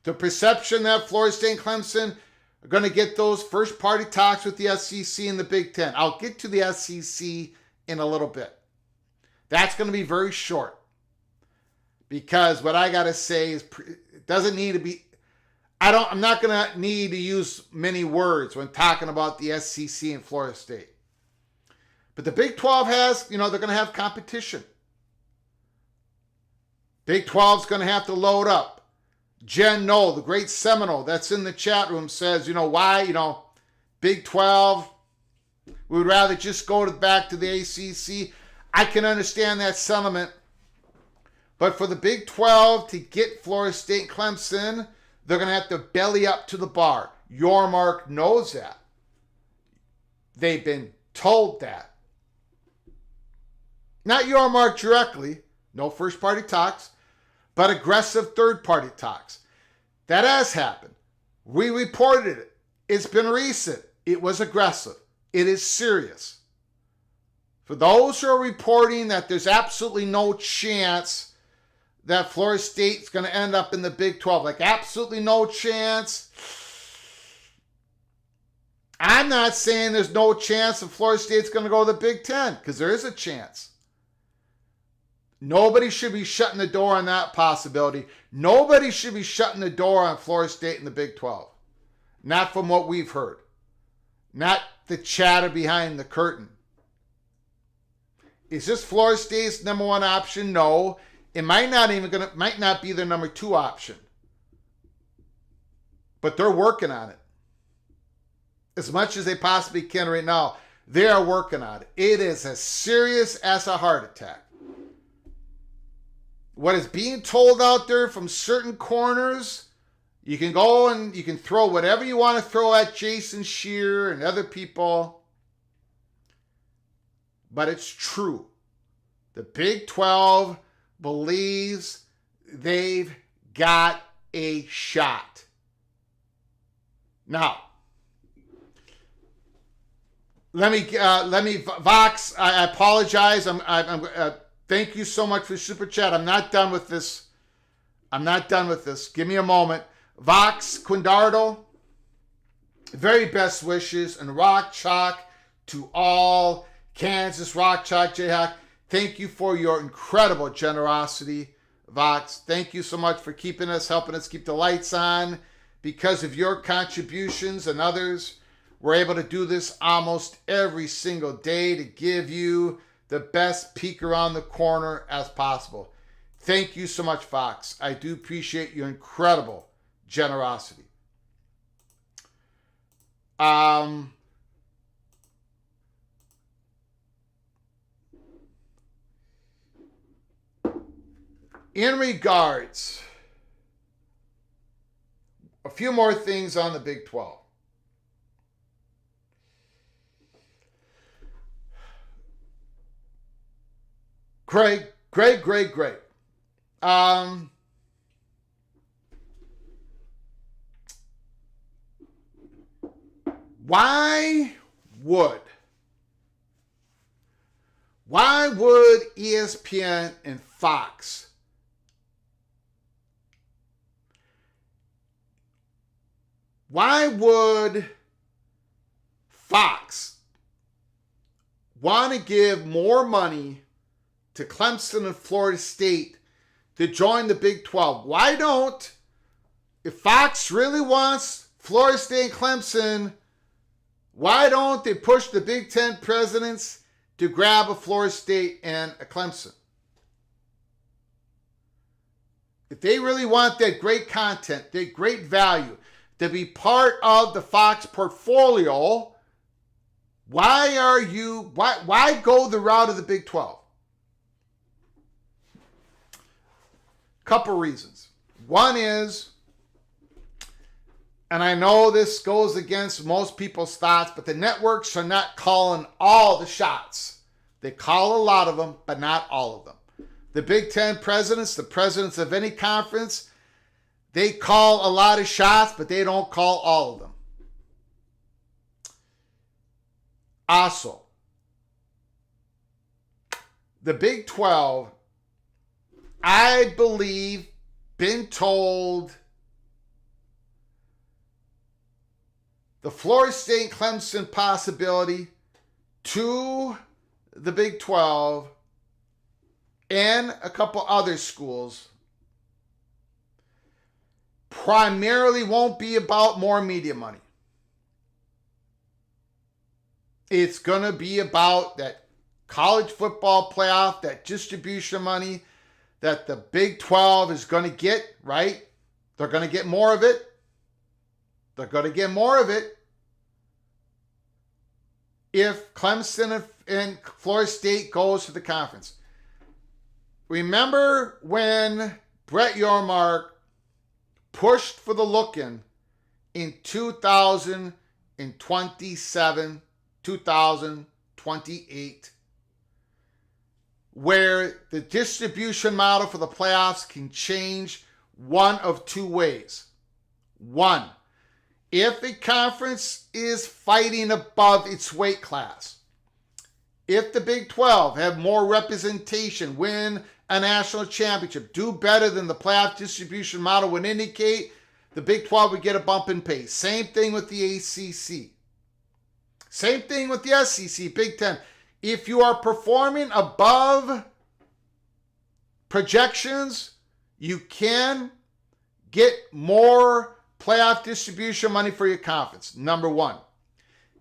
The perception that Florida State and Clemson are going to get those first party talks with the SEC and the Big Ten. I'll get to the SEC in a little bit. That's going to be very short. Because what I got to say is, it doesn't need to be, I'm not going to need to use many words when talking about the SEC and Florida State. But the Big 12 has, they're going to have competition. Big 12's going to have to load up. Jen Knoll, the great Seminole that's in the chat room, says, why, Big 12, we would rather just go back to the ACC. I can understand that sentiment. But for the Big 12 to get Florida State and Clemson, they're going to have to belly up to the bar. Yormark knows that. They've been told that. Not Yormark directly, no first party talks, but aggressive third party talks. That has happened. We reported it. It's been recent. It was aggressive. It is serious. For those who are reporting that there's absolutely no chance that Florida State's going to end up in the Big 12, like absolutely no chance. I'm not saying there's no chance that Florida State's going to go to the Big 10, because there is a chance. Nobody should be shutting the door on that possibility. Nobody should be shutting the door on Florida State in the Big 12. Not from what we've heard. Not the chatter behind the curtain. Is this Florida State's number one option? No. It might not be their number two option. But they're working on it. As much as they possibly can right now, they are working on it. It is as serious as a heart attack. What is being told out there from certain corners, you can go and you can throw whatever you want to throw at Jason Shear and other people. But it's true. The Big 12 believes they've got a shot. Now, let me, Vox, I apologize. Thank you so much for the super chat. I'm not done with this. Give me a moment. Vox Quindardo, very best wishes and rock chalk to all Kansas Rock Chalk Jayhawk. Thank you for your incredible generosity, Vox. Thank you so much for helping us keep the lights on. Because of your contributions and others, we're able to do this almost every single day to give you the best peek around the corner as possible. Thank you so much, Fox. I do appreciate your incredible generosity. In regards, a few more things on the Big 12. Great. Why would ESPN and Fox Why would Fox want to give more money to Clemson and Florida State to join the Big 12? Why don't, if Fox really wants Florida State and Clemson, why don't they push the Big Ten presidents to grab a Florida State and a Clemson? If they really want that great content, that great value, to be part of the Fox portfolio, why go the route of the Big 12? Couple reasons. One is, and I know this goes against most people's thoughts, but the networks are not calling all the shots. They call a lot of them, but not all of them. The Big Ten presidents, the presidents of any conference, they call a lot of shots, but they don't call all of them. Also, the Big 12, I believe, been told the Florida State and Clemson possibility to the Big 12 and a couple other schools primarily won't be about more media money. It's going to be about that college football playoff, that distribution money that the Big 12 is going to get, right? They're going to get more of it. They're going to get more of it if Clemson and Florida State goes to the conference. Remember when Brett Yormark pushed for the look-in 2027, 2028, where the distribution model for the playoffs can change one of two ways. One, if a conference is fighting above its weight class, if the Big 12 have more representation, win a national championship, do better than the playoff distribution model would indicate, the Big 12 would get a bump in pay. Same thing with the ACC. Same thing with the SEC, Big Ten. If you are performing above projections, you can get more playoff distribution money for your conference, number one.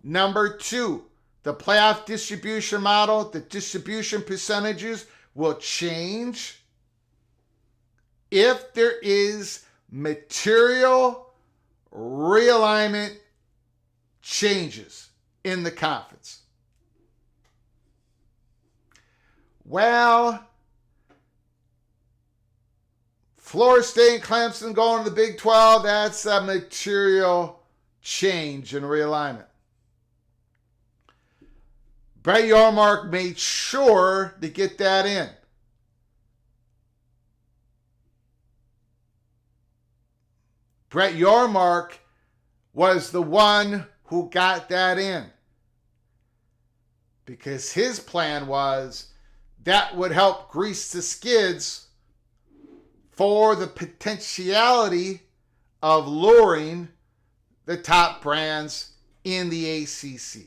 Number two, the playoff distribution model, the distribution percentages will change if there is material realignment changes in the conference. Well, Florida State and Clemson going to the Big 12, that's a material change in realignment. Brett Yormark made sure to get that in. Brett Yormark was the one who got that in, because his plan was that would help grease the skids for the potentiality of luring the top brands in the ACC.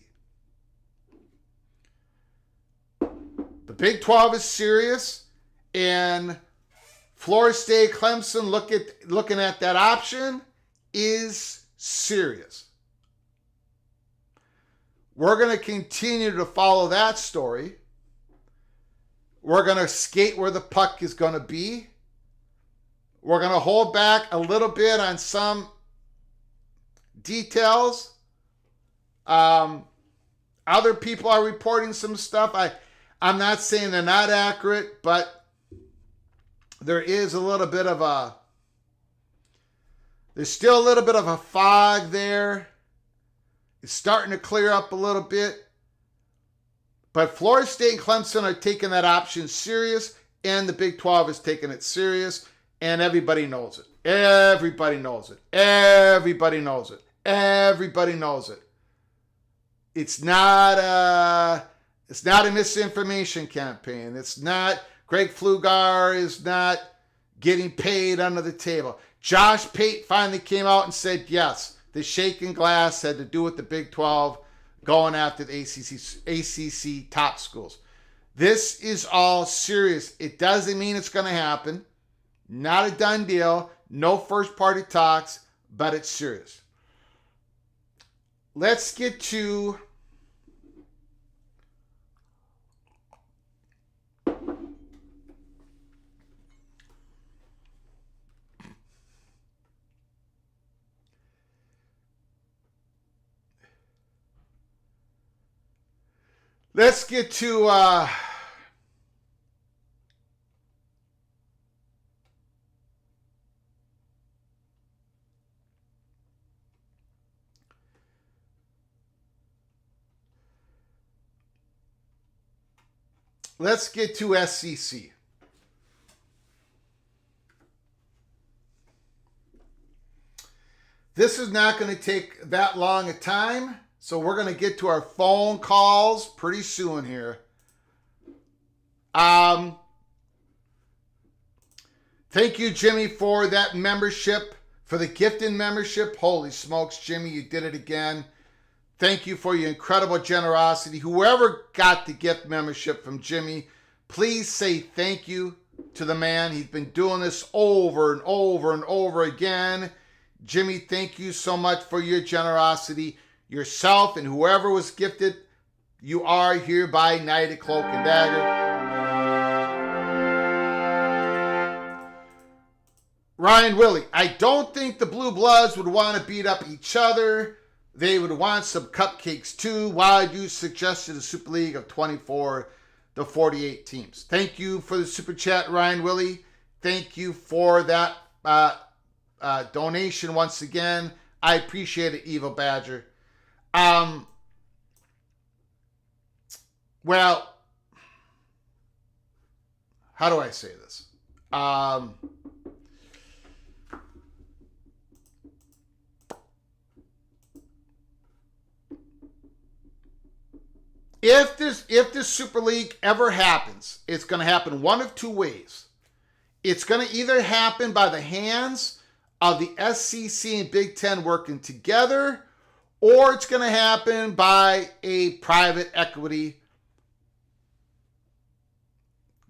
The Big 12 is serious, and Florida State, Clemson looking at that option is serious. We're going to continue to follow that story. We're going to skate where the puck is going to be. We're going to hold back a little bit on some details. Other people are reporting some stuff. I'm not saying they're not accurate, but there is a little bit of there's still a little bit of a fog there. It's starting to clear up a little bit. But Florida State and Clemson are taking that option serious, and the Big 12 is taking it serious, and everybody knows it. Everybody knows it. Everybody knows it. Everybody knows it. It's not a misinformation campaign. It's not, Greg Pflugar is not getting paid under the table. Josh Pate finally came out and said, yes, the shaking glass had to do with the Big 12 going after the ACC top schools. This is all serious. It doesn't mean it's going to happen. Not a done deal. No first party talks, but it's serious. Let's get to SEC. This is not going to take that long a time, so we're going to get to our phone calls pretty soon here. Thank you, Jimmy, for that membership, for the gifted membership. Holy smokes, Jimmy, you did it again. Thank you for your incredible generosity. Whoever got the gift membership from Jimmy, please say thank you to the man. He's been doing this over and over and over again. Jimmy, thank you so much for your generosity. Yourself and whoever was gifted, you are hereby knighted cloak and dagger. Ryan Willie, I don't think the Blue Bloods would want to beat up each other. They would want some cupcakes too. Why you suggested a Super League of 24 to 48 teams. Thank you for the super chat, Ryan Willie. Thank you for that donation once again. I appreciate it, Evil Badger. Well, how do I say this? If this Super League ever happens, it's going to happen one of two ways. It's going to either happen by the hands of the SEC and Big Ten working together, or it's going to happen by a private equity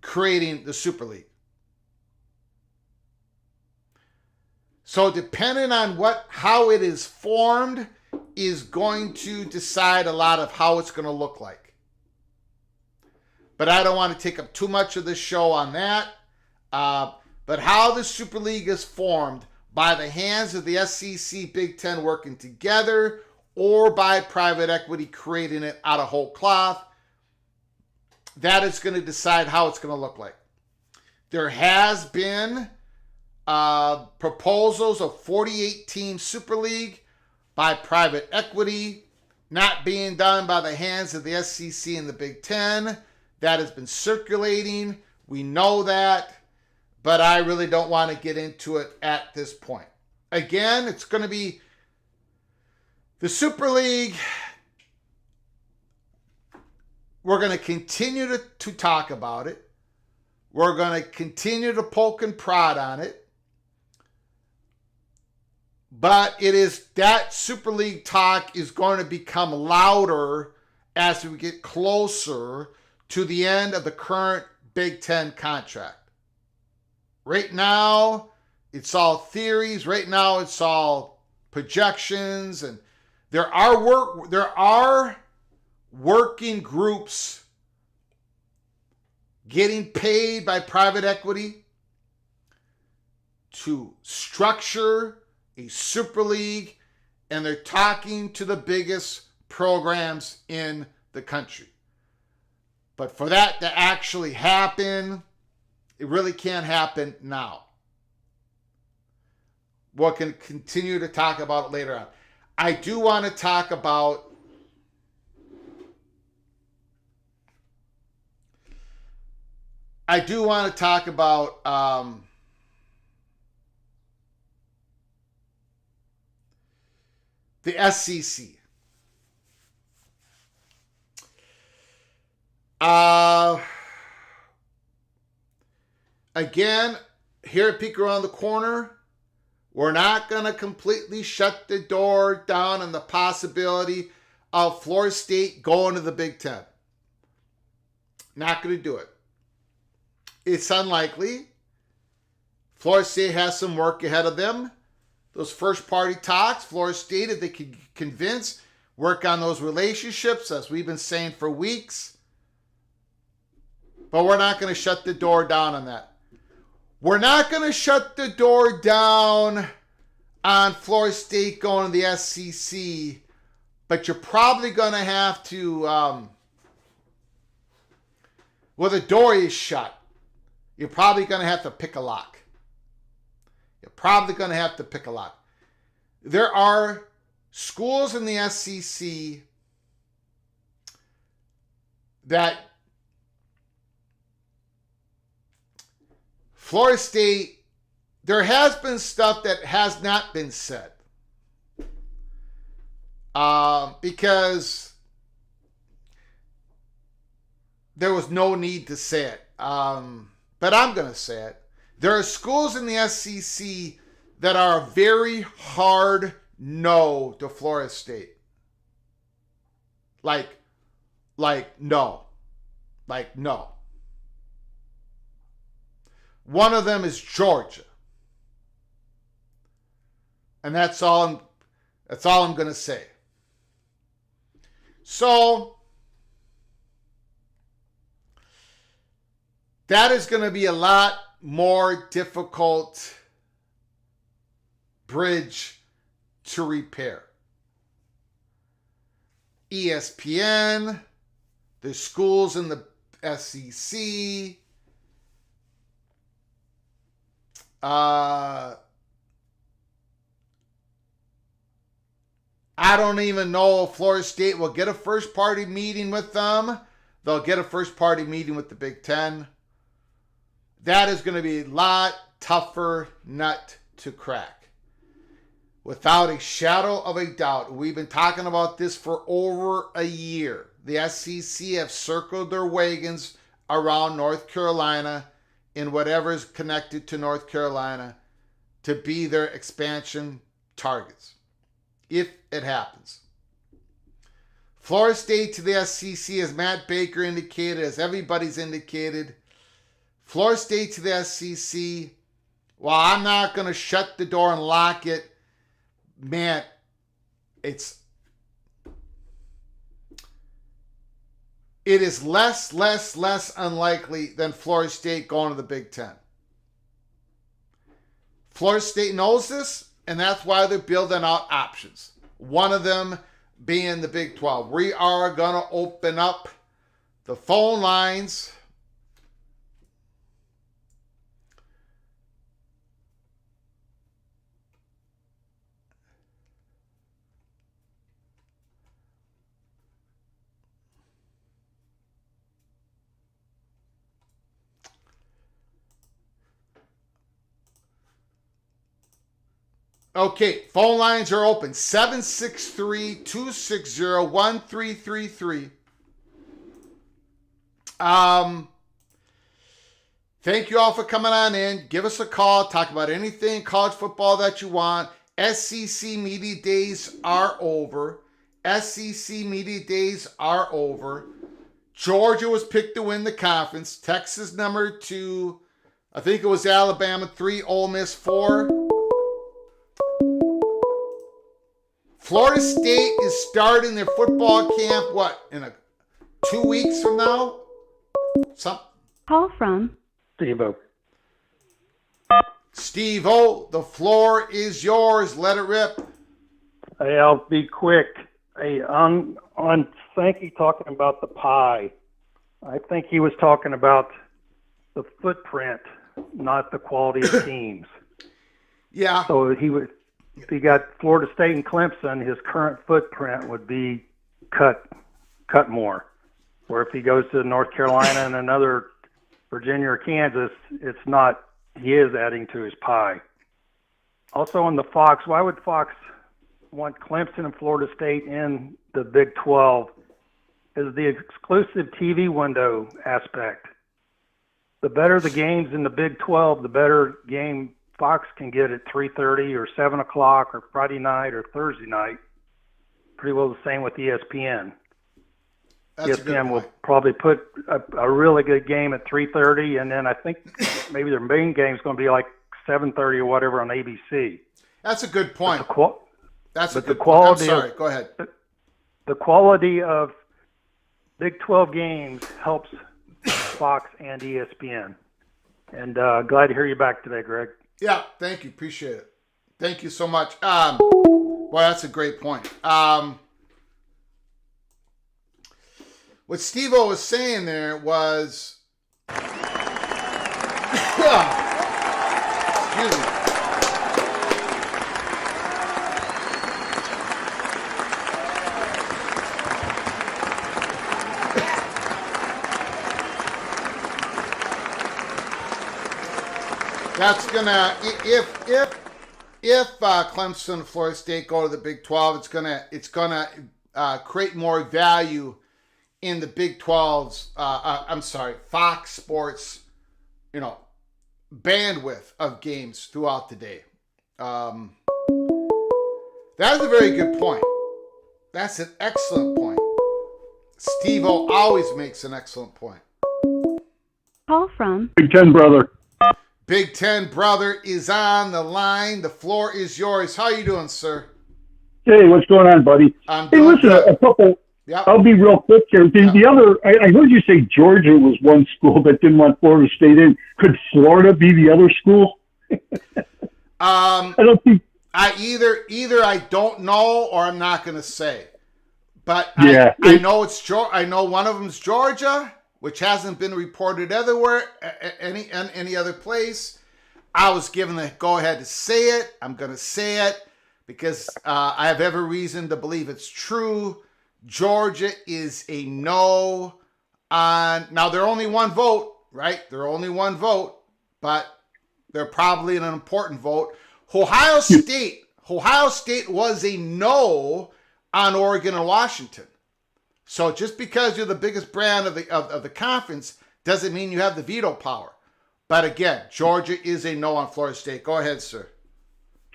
creating the Super League. So depending on how it is formed is going to decide a lot of how it's going to look like. But I don't want to take up too much of the show on that. But how the Super League is formed by the hands of the SEC, Big Ten working together, or by private equity creating it out of whole cloth, that is going to decide how it's going to look like. There has been proposals of 48-team Super League by private equity, not being done by the hands of the SEC and the Big Ten. That has been circulating. We know that, but I really don't want to get into it at this point. Again, it's going to be the Super League. We're going to continue to talk about it. We're going to continue to poke and prod on it. But it is that Super League talk is going to become louder as we get closer to the end of the current Big Ten contract. Right now, it's all theories. Right now, it's all projections, and there are working groups getting paid by private equity to structure a Super League, and they're talking to the biggest programs in the country. But for that to actually happen, it really can't happen now. We'll continue to talk about it later on. I do want to talk about the SEC. Again, here at Peek Around the Corner, we're not going to completely shut the door down on the possibility of Florida State going to the Big Ten. Not going to do it. It's unlikely. Florida State has some work ahead of them. Those first party talks, Florida State, if they can convince, work on those relationships, as we've been saying for weeks. But we're not going to shut the door down on that. We're not going to shut the door down on Florida State going to the SEC, but you're probably going to have to, the door is shut. You're probably going to have to pick a lock. There are schools in the SEC that Florida State, there has been stuff that has not been said. Because there was no need to say it. But I'm going to say it. There are schools in the SEC that are a very hard no to Florida State. Like no. One of them is Georgia. And that's all I'm going to say. So that is going to be a lot more difficult bridge to repair. ESPN, the schools in the SEC, I don't even know if Florida State will get a first party meeting with them. They'll get a first party meeting with the Big Ten. That is going to be a lot tougher nut to crack. Without a shadow of a doubt. We've been talking about this for over a year. The SEC have circled their wagons around North Carolina in whatever is connected to North Carolina to be their expansion targets, if it happens. Florida State to the SEC, as Matt Baker indicated, as everybody's indicated, Florida State to the SEC Well, I'm not going to shut the door and lock it. Man, it is less unlikely than Florida State going to the Big Ten. Florida State knows this, and that's why they're building out options. One of them being the Big 12. We are going to open up the phone lines. Okay, phone lines are open. 763-260-1333. Thank you all for coming on in. Give us a call. Talk about anything college football that you want. SEC Media Days are over. SEC Media Days are over. Georgia was picked to win the conference. Texas number 2. I think it was Alabama 3, Ole Miss 4. Florida State is starting their football camp, in 2 weeks from now?
Call from
Steve-O.
Steve-O, the floor is yours. Let it rip.
Hey, I'll be quick. Hey, on Sankey talking about the pie, I think he was talking about the footprint, not the quality of teams.
Yeah.
So if he got Florida State and Clemson, his current footprint would be cut more. Or if he goes to North Carolina and another Virginia or Kansas, it's not. He is adding to his pie. Also on the Fox, why would Fox want Clemson and Florida State in the Big 12? Is the exclusive TV window aspect. The better the games in the Big 12, the better game Fox can get at 3:30 or 7 o'clock or Friday night or Thursday night. Pretty well the same with ESPN.
That's
ESPN will probably put a really good game at 3:30, and then I think maybe their main game is going to be like 7:30 or whatever on ABC.
That's a good point. That's a good
point.
I'm sorry. Go ahead.
The quality of Big 12 games helps Fox and ESPN. And glad to hear you back today, Greg.
Yeah, thank you. Appreciate it. Thank you so much. Well, that's a great point. What Steve-O was saying there was, excuse me. That's gonna, if Clemson and Florida State go to the Big 12, it's gonna create more value in the Big 12's, Fox Sports, bandwidth of games throughout the day. That is a very good point. That's an excellent point. Steve-O always makes an excellent point.
call from
Big Ten brother.
Big Ten brother is on the line. The floor is yours. How you doing, sir?
Hey, what's going on, buddy?
I'm
Hey,
doing
listen,
good.
a couple.
Yep.
I'll be real quick here. The other, I heard you say Georgia was one school that didn't want Florida State in. Could Florida be the other school? I don't think.
Either I don't know or I'm not going to say. But
Yeah.
I know I know one of them's Georgia, which hasn't been reported everywhere, any other place. I was given the go ahead to say it. I'm going to say it because I have every reason to believe it's true. Georgia is a no on. Now they're only one vote, right? They're only one vote, but they're probably an important vote. Ohio State was a no on Oregon and Washington. So just because you're the biggest brand of the conference doesn't mean you have the veto power. But again, Georgia is a no on Florida State. Go ahead, sir.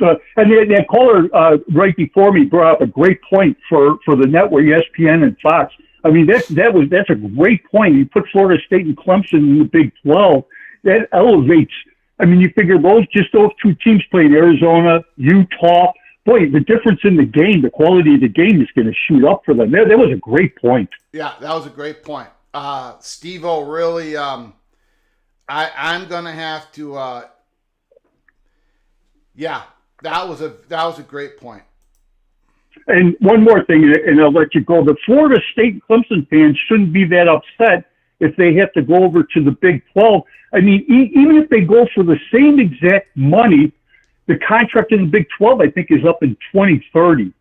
And that caller right before me brought up a great point for the network, ESPN and Fox. I mean, that's a great point. You put Florida State and Clemson in the Big 12, that elevates I mean, you figure those two teams played Arizona, Utah. Boy, the difference in the game, the quality of the game is going to shoot up for them. That was a great point.
Yeah, that was a great point. Steve-O really, I'm going to have to, yeah, that was a great point.
And one more thing, and I'll let you go. The Florida State Clemson fans shouldn't be that upset if they have to go over to the Big 12. I mean, even if they go for the same exact money, the contract in the Big 12, I think, is up in 2030.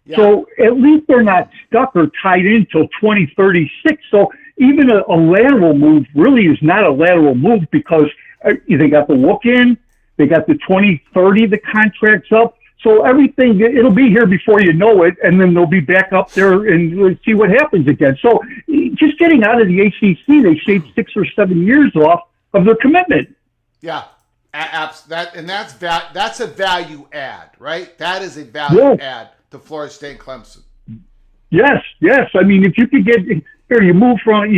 Yeah. So at least they're not stuck or tied in till 2036. So even a lateral move really is not a lateral move because they got the look in, they got the 2030, the contract's up. So everything, it'll be here before you know it, and then they'll be back up there and we'll see what happens again. So just getting out of the ACC, they shaved 6 or 7 years off of their commitment.
Yeah, that's a value add, right? That is a value add to Florida State and Clemson.
Yes. I mean, if you could get here, you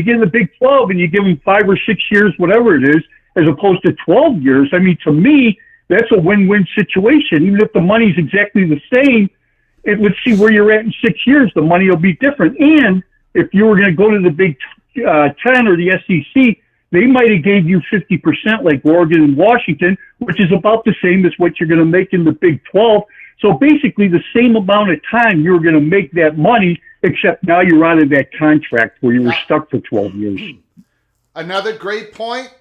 get in the Big 12 and you give them 5 or 6 years, whatever it is, as opposed to 12 years. I mean, to me, that's a win-win situation. Even if the money's exactly the same, let's see where you're at in 6 years. The money will be different. And if you were going to go to the Big 10 or the SEC, they might have gave you 50% like Oregon and Washington, which is about the same as what you're going to make in the Big 12. So basically the same amount of time you were going to make that money, except now you're out of that contract where you were stuck for 12 years.
Another great point.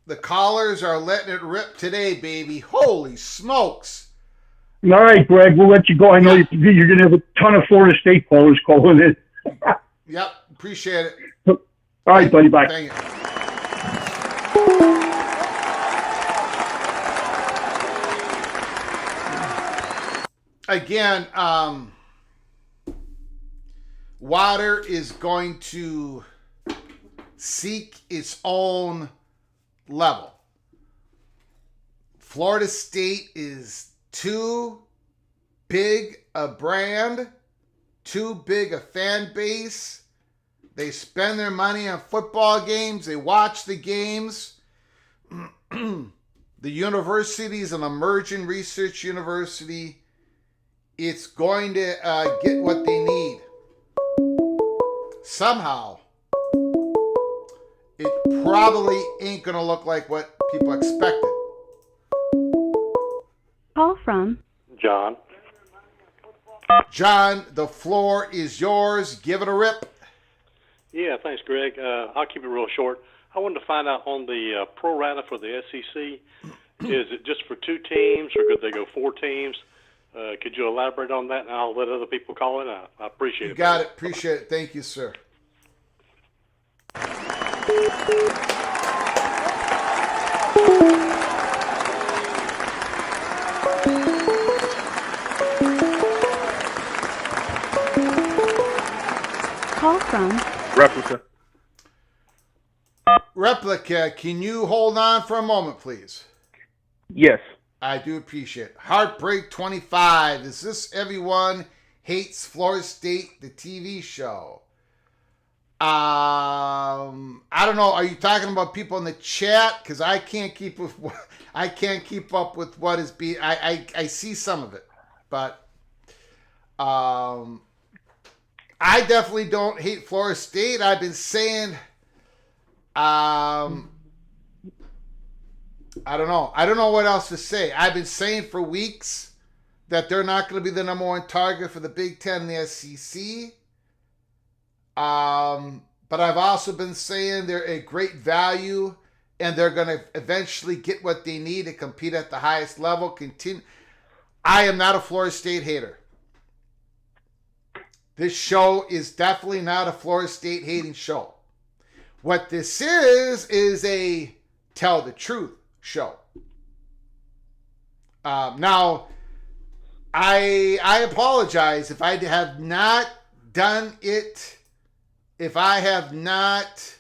The callers are letting it rip today, baby. Holy smokes.
All right, Greg, we'll let you go. I know you're going to have a ton of Florida State callers calling in.
Yep, appreciate it.
All right, buddy, bye.
Thank you. Again, water is going to seek its own level. Florida State is too big a brand, too big a fan base. They spend their money on football games. They watch the games. The university is an emerging research university. It's going to get what they need. Somehow, it probably ain't going to look like what people expected.
Call from
John.
John, the floor is yours. Give it a rip.
Yeah, thanks, Greg. I'll keep it real short. I wanted to find out on the pro rata for the SEC, is it just for 2 teams or could they go 4 teams? Could you elaborate on that, and I'll let other people call in? I appreciate it.
You got it. Appreciate it. Thank you, sir.
Call from
Replica, can you hold on for a moment, please?
Yes.
I do appreciate it. Heartbreak 25. Is this Everyone Hates Florida State, the TV show? I don't know. Are you talking about people in the chat? Because I can't keep up with what is being. I see some of it, but I definitely don't hate Florida State. I've been saying. I don't know. I don't know what else to say. I've been saying for weeks that they're not going to be the number 1 target for the Big Ten and the SEC. But I've also been saying they're a great value and they're going to eventually get what they need to compete at the highest level. I am not a Florida State hater. This show is definitely not a Florida State hating show. What this is a tell the truth show. Now, I apologize if I have not done it. If I have not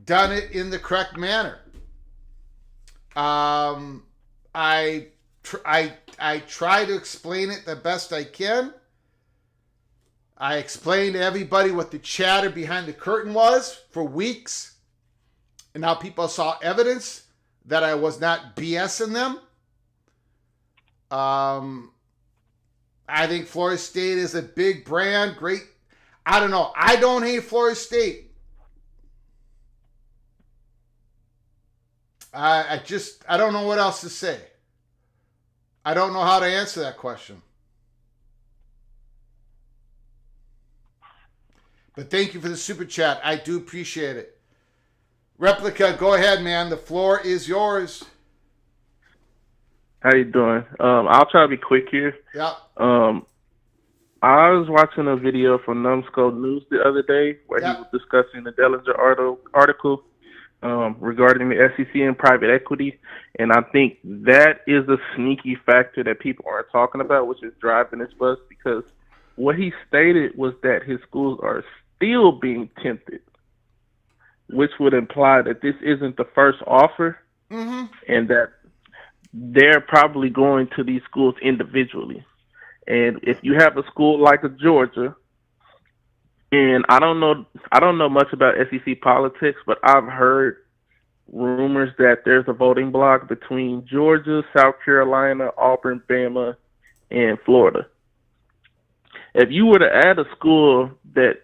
done it in the correct manner. I try to explain it the best I can. I explained to everybody what the chatter behind the curtain was for weeks. And now people saw evidence that I was not BSing them. I think Florida State is a big brand, great. I don't know. I don't hate Florida State. I don't know what else to say. I don't know how to answer that question. But thank you for the super chat. I do appreciate it. Replica, go ahead, man. The floor is yours.
How you doing? I'll try to be quick here.
Yeah.
I was watching a video from Numbskull News the other day where he was discussing the Dellinger article regarding the SEC and private equity, and I think that is a sneaky factor that people aren't talking about, which is driving this bus, because what he stated was that his schools are still being tempted, which would imply that this isn't the first offer, and that they're probably going to these schools individually. And if you have a school like a Georgia, and I don't know much about SEC politics, but I've heard rumors that there's a voting bloc between Georgia, South Carolina, Auburn, Bama, and Florida. If you were to add a school that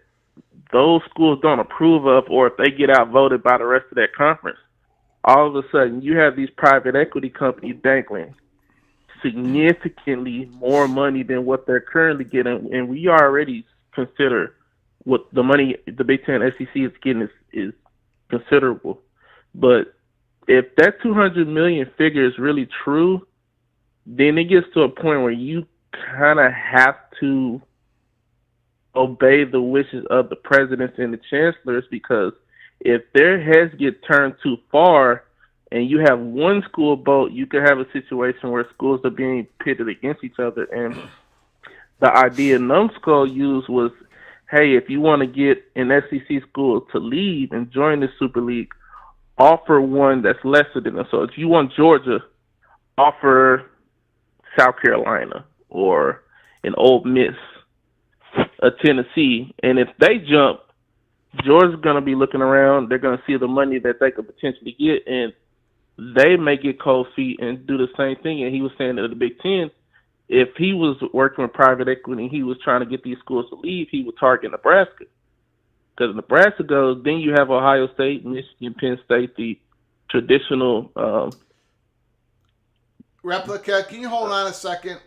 those schools don't approve of, or if they get outvoted by the rest of that conference, all of a sudden you have these private equity companies dangling significantly more money than what they're currently getting, and we already consider what the money the Big Ten SEC is getting is considerable. But if that $200 million figure is really true, then it gets to a point where you kind of have to obey the wishes of the presidents and the chancellors, because if their heads get turned too far and you have one school vote, you could have a situation where schools are being pitted against each other. And the idea Numbskull used was, hey, if you want to get an SEC school to leave and join the Super League, offer one that's lesser than them. So if you want Georgia, offer South Carolina or an Ole Miss, a Tennessee. And if they jump, Georgia's going to be looking around. They're going to see the money that they could potentially get, and they may get cold feet and do the same thing. And he was saying that the Big Ten, if he was working with private equity and he was trying to get these schools to leave, he would target Nebraska. Because Nebraska goes, then you have Ohio State, Michigan, Penn State, the traditional.
Replica, can you hold on a second?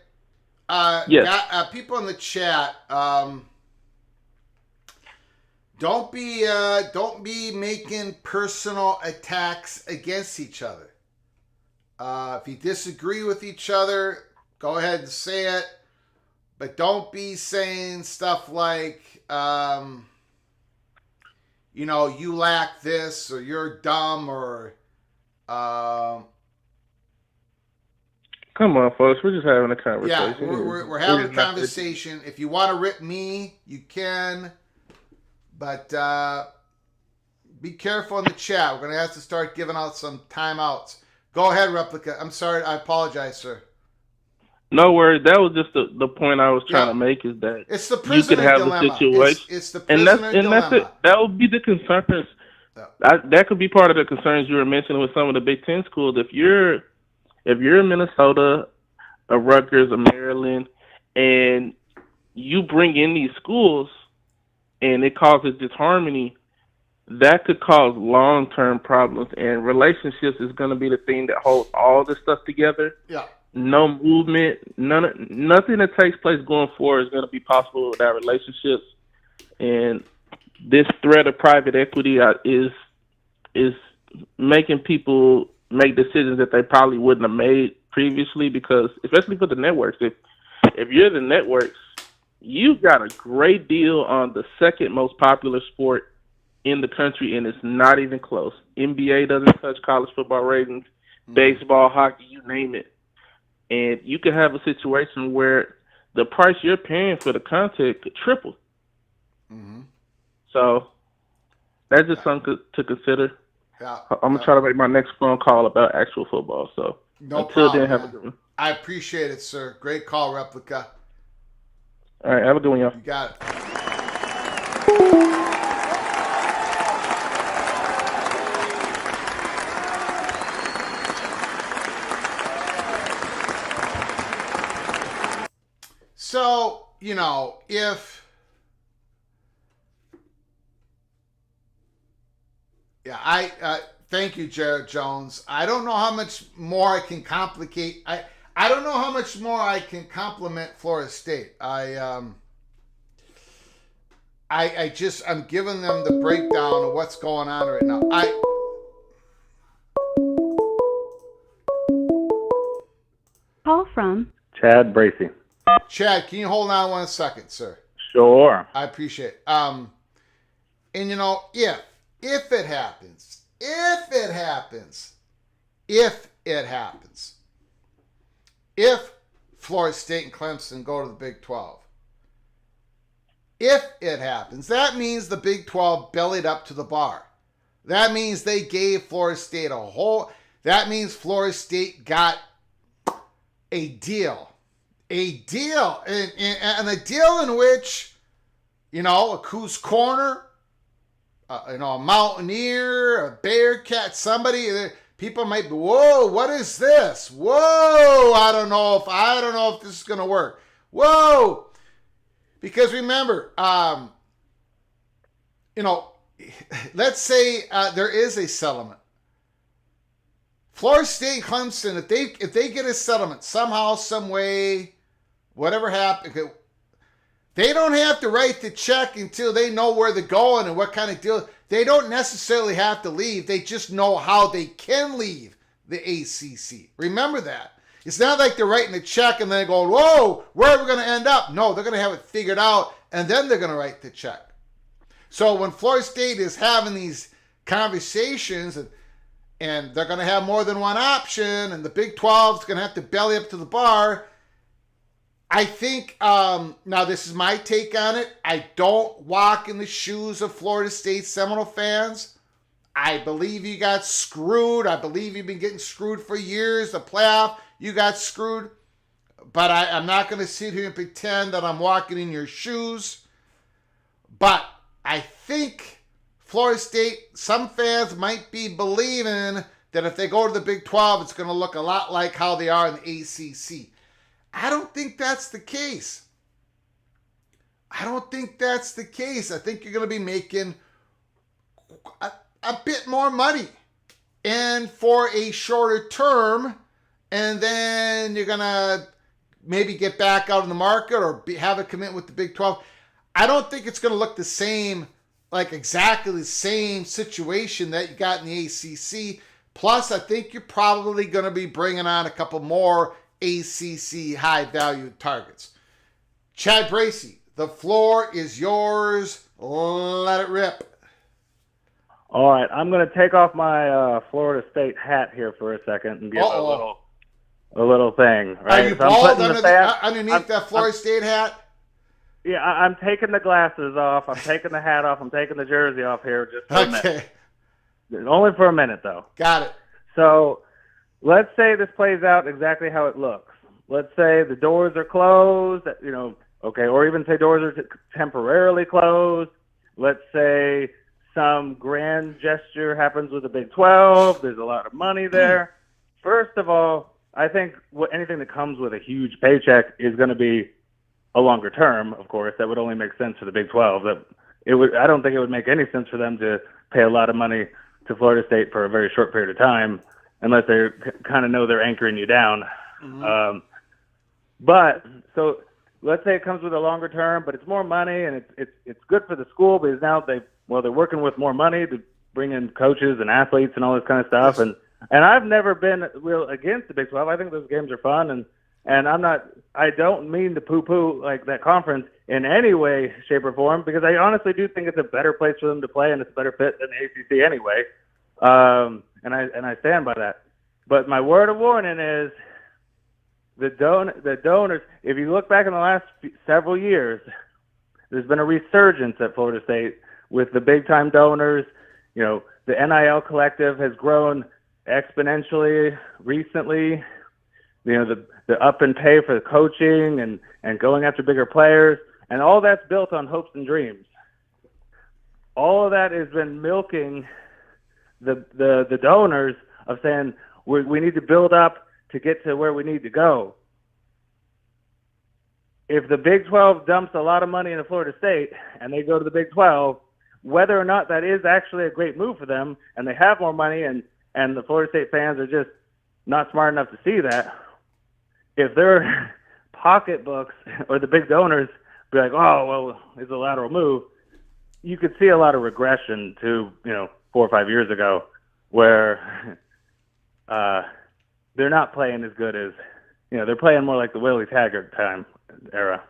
Yes.
People in the chat, don't be making personal attacks against each other. If you disagree with each other, go ahead and say it, but don't be saying stuff like, you lack this, or you're dumb, or
Come on, folks. We're just having a conversation.
Yeah, we're having a conversation. If you want to rip me, you can. But be careful in the chat. We're going to have to start giving out some timeouts. Go ahead, Replica. I'm sorry. I apologize, sir.
No worries. That was just the point I was trying to make, is that
it's the
you could have
dilemma.
a situation.
It's the prisoner dilemma.
That's it. That would be the concerns. That could be part of the concerns you were mentioning with some of the Big Ten schools. If you're in Minnesota, a Rutgers, a Maryland, and you bring in these schools and it causes disharmony, that could cause long-term problems. And relationships is going to be the thing that holds all this stuff together.
Yeah.
No movement, nothing that takes place going forward is going to be possible without relationships. And this threat of private equity is making people make decisions that they probably wouldn't have made previously, because especially for the networks, if you're the networks, you've got a great deal on the second most popular sport in the country, and it's not even close. NBA doesn't touch college football ratings, baseball, hockey, you name it. And you could have a situation where the price you're paying for the content could triple. Mm-hmm. So that's just something to consider.
Yeah.
I'm going to try to make my next phone call about actual football. So until then, have a good one.
I appreciate it, sir. Great call, Replica.
All right, have a good one, y'all.
You got it. So, if thank you, Jared Jones. I don't know how much more I can complicate. I don't know how much more I can compliment Florida State. I'm giving them the breakdown of what's going on right now.
Call from
Chad Bracey.
Chad, can you hold on 1 second, sir?
Sure.
I appreciate it. And if it happens, if Florida State and Clemson go to the Big 12, if it happens, that means the Big 12 bellied up to the bar. That means they gave Florida State that means Florida State got a deal, and a deal in which, a Coos Corner, a Mountaineer, a Bearcat, somebody, people might be, whoa, what is this? Whoa, I don't know if this is going to work. Whoa, because remember, let's say there is a settlement. Florida State and Clemson, if they get a settlement somehow, some way, whatever happens, they don't have to write the check until they know where they're going and what kind of deal. They don't necessarily have to leave. They just know how they can leave the ACC. Remember that. It's not like they're writing a check and then going, whoa, where are we going to end up? No, they're going to have it figured out, and then they're going to write the check. So when Florida State is having these conversations and they're going to have more than one option, and the Big 12 is going to have to belly up to the bar, I think, now this is my take on it. I don't walk in the shoes of Florida State Seminole fans. I believe you got screwed. I believe you've been getting screwed for years. The playoff, you got screwed. But I'm not going to sit here and pretend that I'm walking in your shoes. But I think Florida State, some fans might be believing that if they go to the Big 12, it's going to look a lot like how they are in the ACC. I don't think that's the case. I think you're going to be making a bit more money and for a shorter term, and then you're going to maybe get back out in the market or have a commitment with the Big 12. I don't think it's going to look the same, like exactly the same situation that you got in the ACC. Plus, I think you're probably going to be bringing on a couple more ACC high-value targets. Chad Bracey, the floor is yours. Let it rip.
All right, I'm going to take off my Florida State hat here for a second and give a little thing. Right?
Are you bald underneath that Florida State hat?
Yeah, I'm taking the glasses off. I'm taking the hat off. I'm taking the jersey off here just for a minute. Only for a minute, though.
Got it.
So let's say this plays out exactly how it looks. Let's say the doors are closed, or even say doors are temporarily closed. Let's say some grand gesture happens with the Big 12. There's a lot of money there. First of all, I think anything that comes with a huge paycheck is going to be a longer term, of course. That would only make sense for the Big 12. I don't think it would make any sense for them to pay a lot of money to Florida State for a very short period of time, unless they kind of know they're anchoring you down. Mm-hmm. But so let's say it comes with a longer term, but it's more money and it's good for the school because now they're working with more money to bring in coaches and athletes and all this kind of stuff. Yes. And I've never been real against the Big 12. I think those games are fun and I don't mean to poo-poo like that conference in any way, shape, or form, because I honestly do think it's a better place for them to play and it's a better fit than the ACC anyway. And I stand by that. But my word of warning is the donors, if you look back in the last several years, there's been a resurgence at Florida State with the big-time donors. The NIL collective has grown exponentially recently. The up and pay for the coaching and going after bigger players, and all that's built on hopes and dreams. All of that has been milking the donors of saying we need to build up to get to where we need to go. if the Big 12 dumps a lot of money into Florida State and they go to the Big 12, whether or not that is actually a great move for them and they have more money and the Florida State fans are just not smart enough to see that, if their pocketbooks or the big donors be like, oh, well, it's a lateral move, you could see a lot of regression to, 4 or 5 years ago where they're not playing as good as, they're playing more like the Willie Taggart time era.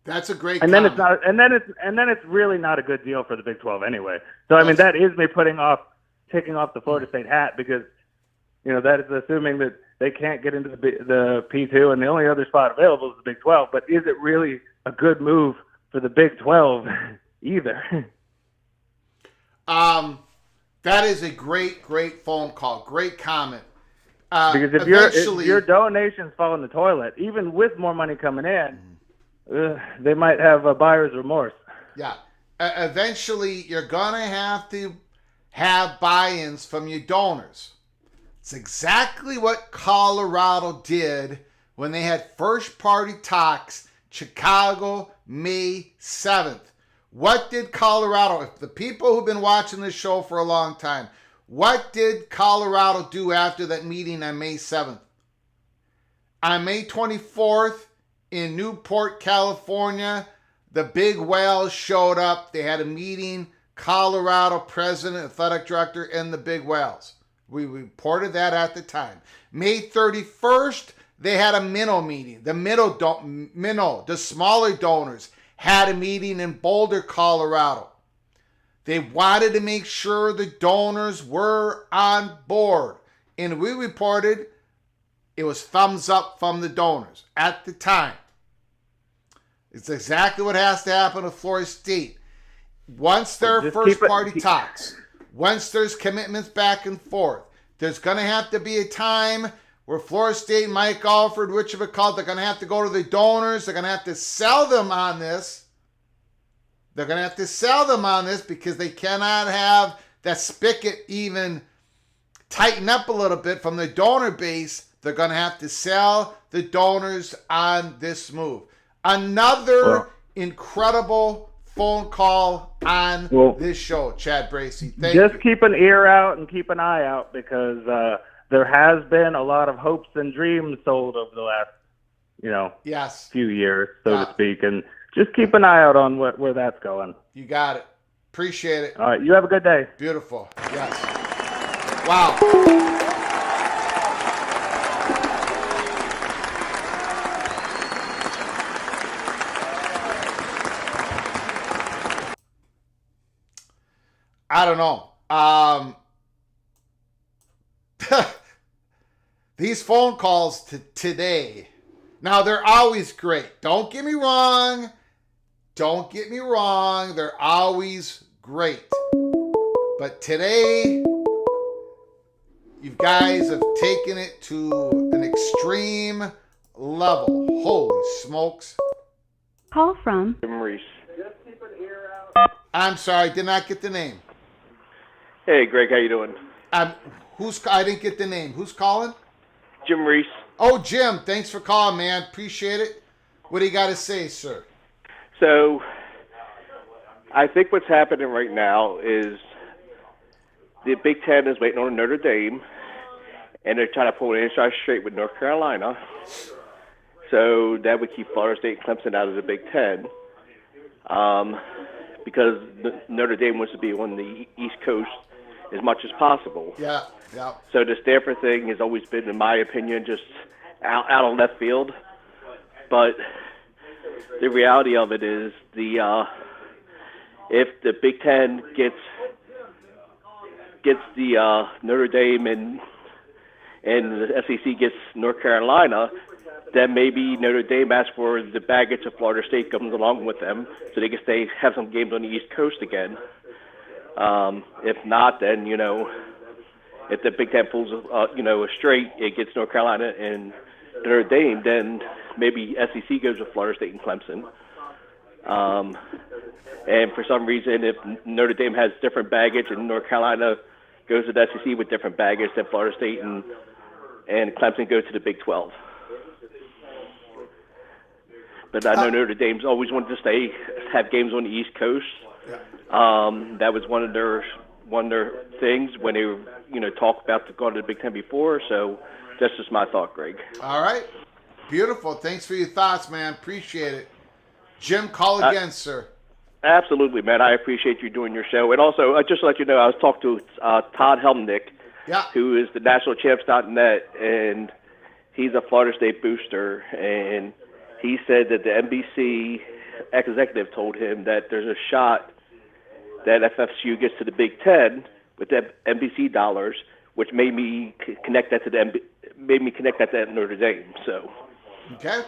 That's a great
and
comment.
then it's really not a good deal for the Big 12 anyway. So I mean, that is me taking off the Florida State hat, because that is assuming that they can't get into the P2 and the only other spot available is the Big 12. But is it really a good move for the Big 12 either?
That is a great phone call. Great comment.
Because if your donations fall in the toilet, even with more money coming in, they might have a buyer's remorse.
Yeah. Eventually, you're going to have buy-ins from your donors. It's exactly what Colorado did when they had first-party talks, Chicago, May 7th. What did Colorado, if the people who've been watching this show for a long time, what did Colorado do after that meeting on May 7th? On May 24th, in Newport, California, the big whales showed up. They had a meeting, Colorado president, athletic director, and the big whales. We reported that at the time. May 31st, they had a minnow meeting. The minnow, the smaller donors, had a meeting in Boulder, Colorado. They wanted to make sure the donors were on board. And we reported it was thumbs up from the donors at the time. It's exactly what has to happen to Florida State. Once there are first-party talks, once there's commitments back and forth, there's going to have to be a time where Florida State, Mike Alford, which of it called, they're going to have to go to the donors. They're going to have to sell them on this. They're going to have to sell them on this because they cannot have that spigot even tighten up a little bit from the donor base. They're going to have to sell the donors on this move. Another incredible phone call on this show, Chad Bracey. Thank you.
Just keep an ear out and keep an eye out, because there has been a lot of hopes and dreams sold over the last, few years, so to speak, and just keep an eye out on where that's going.
You got it. Appreciate it.
All right. You have a good day.
Beautiful. Yes. Wow. I don't know. These phone calls today, now they're always great. Don't get me wrong. They're always great. But today, you guys have taken it to an extreme level. Holy smokes.
Call from
Jim Reese.
I'm sorry, did not get the name.
Hey, Greg, how you doing?
I didn't get the name. Who's calling?
Jim Reese.
Oh, Jim, thanks for calling, man. Appreciate it. What do you got to say, sir?
So, I think what's happening right now is the Big Ten is waiting on Notre Dame, and they're trying to pull an inside straight with North Carolina. So that would keep Florida State and Clemson out of the Big Ten, because Notre Dame wants to be on the East Coast as much as possible.
Yeah.
So the Stanford thing has always been, in my opinion, just out on left field. But the reality of it is, if the Big Ten gets the Notre Dame and the SEC gets North Carolina, then maybe Notre Dame asks for the baggage of Florida State comes along with them, so they can have some games on the East Coast again. If not, then if the Big Ten pulls a straight, it gets North Carolina and Notre Dame, then maybe SEC goes with Florida State and Clemson. And for some reason, if Notre Dame has different baggage and North Carolina goes to the SEC with different baggage, then Florida State and Clemson go to the Big 12. but I know Notre Dame's always wanted to have games on the East Coast.
Yeah.
That was one of their things when they talk about going to the Big Ten before. So that's just my thought, Greg.
All right. Beautiful. Thanks for your thoughts, man. Appreciate it. Jim, call again, sir.
Absolutely, man. I appreciate you doing your show. And also, just to let you know, I was talking to Todd Helmnick, who is the nationalchamps.net, and he's a Florida State booster. And he said that the NBC executive told him that there's a shot that FSU gets to the Big Ten with the NBC dollars, which made me connect that to Notre Dame. So.
Okay.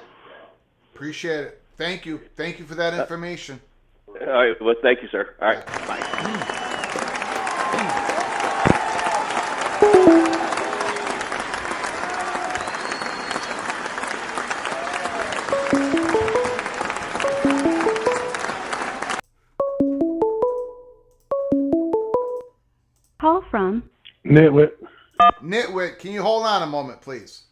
Appreciate it. Thank you. Thank you for that information.
All right. Well, thank you, sir. All right. Bye.
Call from
Nitwit.
Nitwit, can you hold on a moment, please?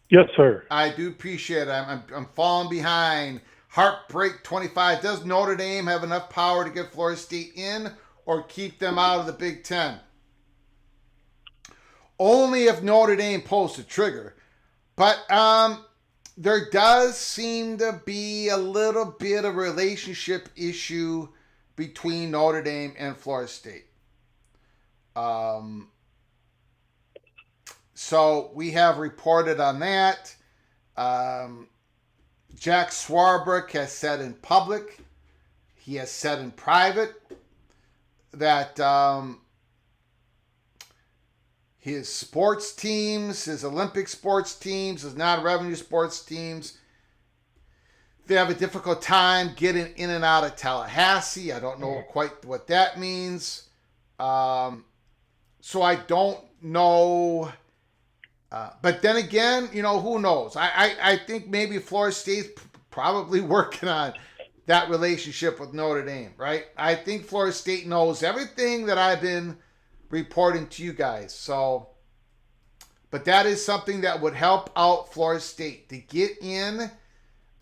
Yes, sir.
I do appreciate it. I'm falling behind. Heartbreak 25. Does Notre Dame have enough power to get Florida State in or keep them out of the Big Ten? Only if Notre Dame pulls the trigger. But there does seem to be a little bit of relationship issue between Notre Dame and Florida State. So we have reported on that. Jack Swarbrick has said in public, he has said in private that his sports teams, his Olympic sports teams, his non-revenue sports teams, they have a difficult time getting in and out of Tallahassee. I don't know quite what that means. So I don't know. But then again, who knows? I think maybe Florida State's probably working on that relationship with Notre Dame, right? I think Florida State knows everything that I've been reporting to you guys. So, but that is something that would help out Florida State to get in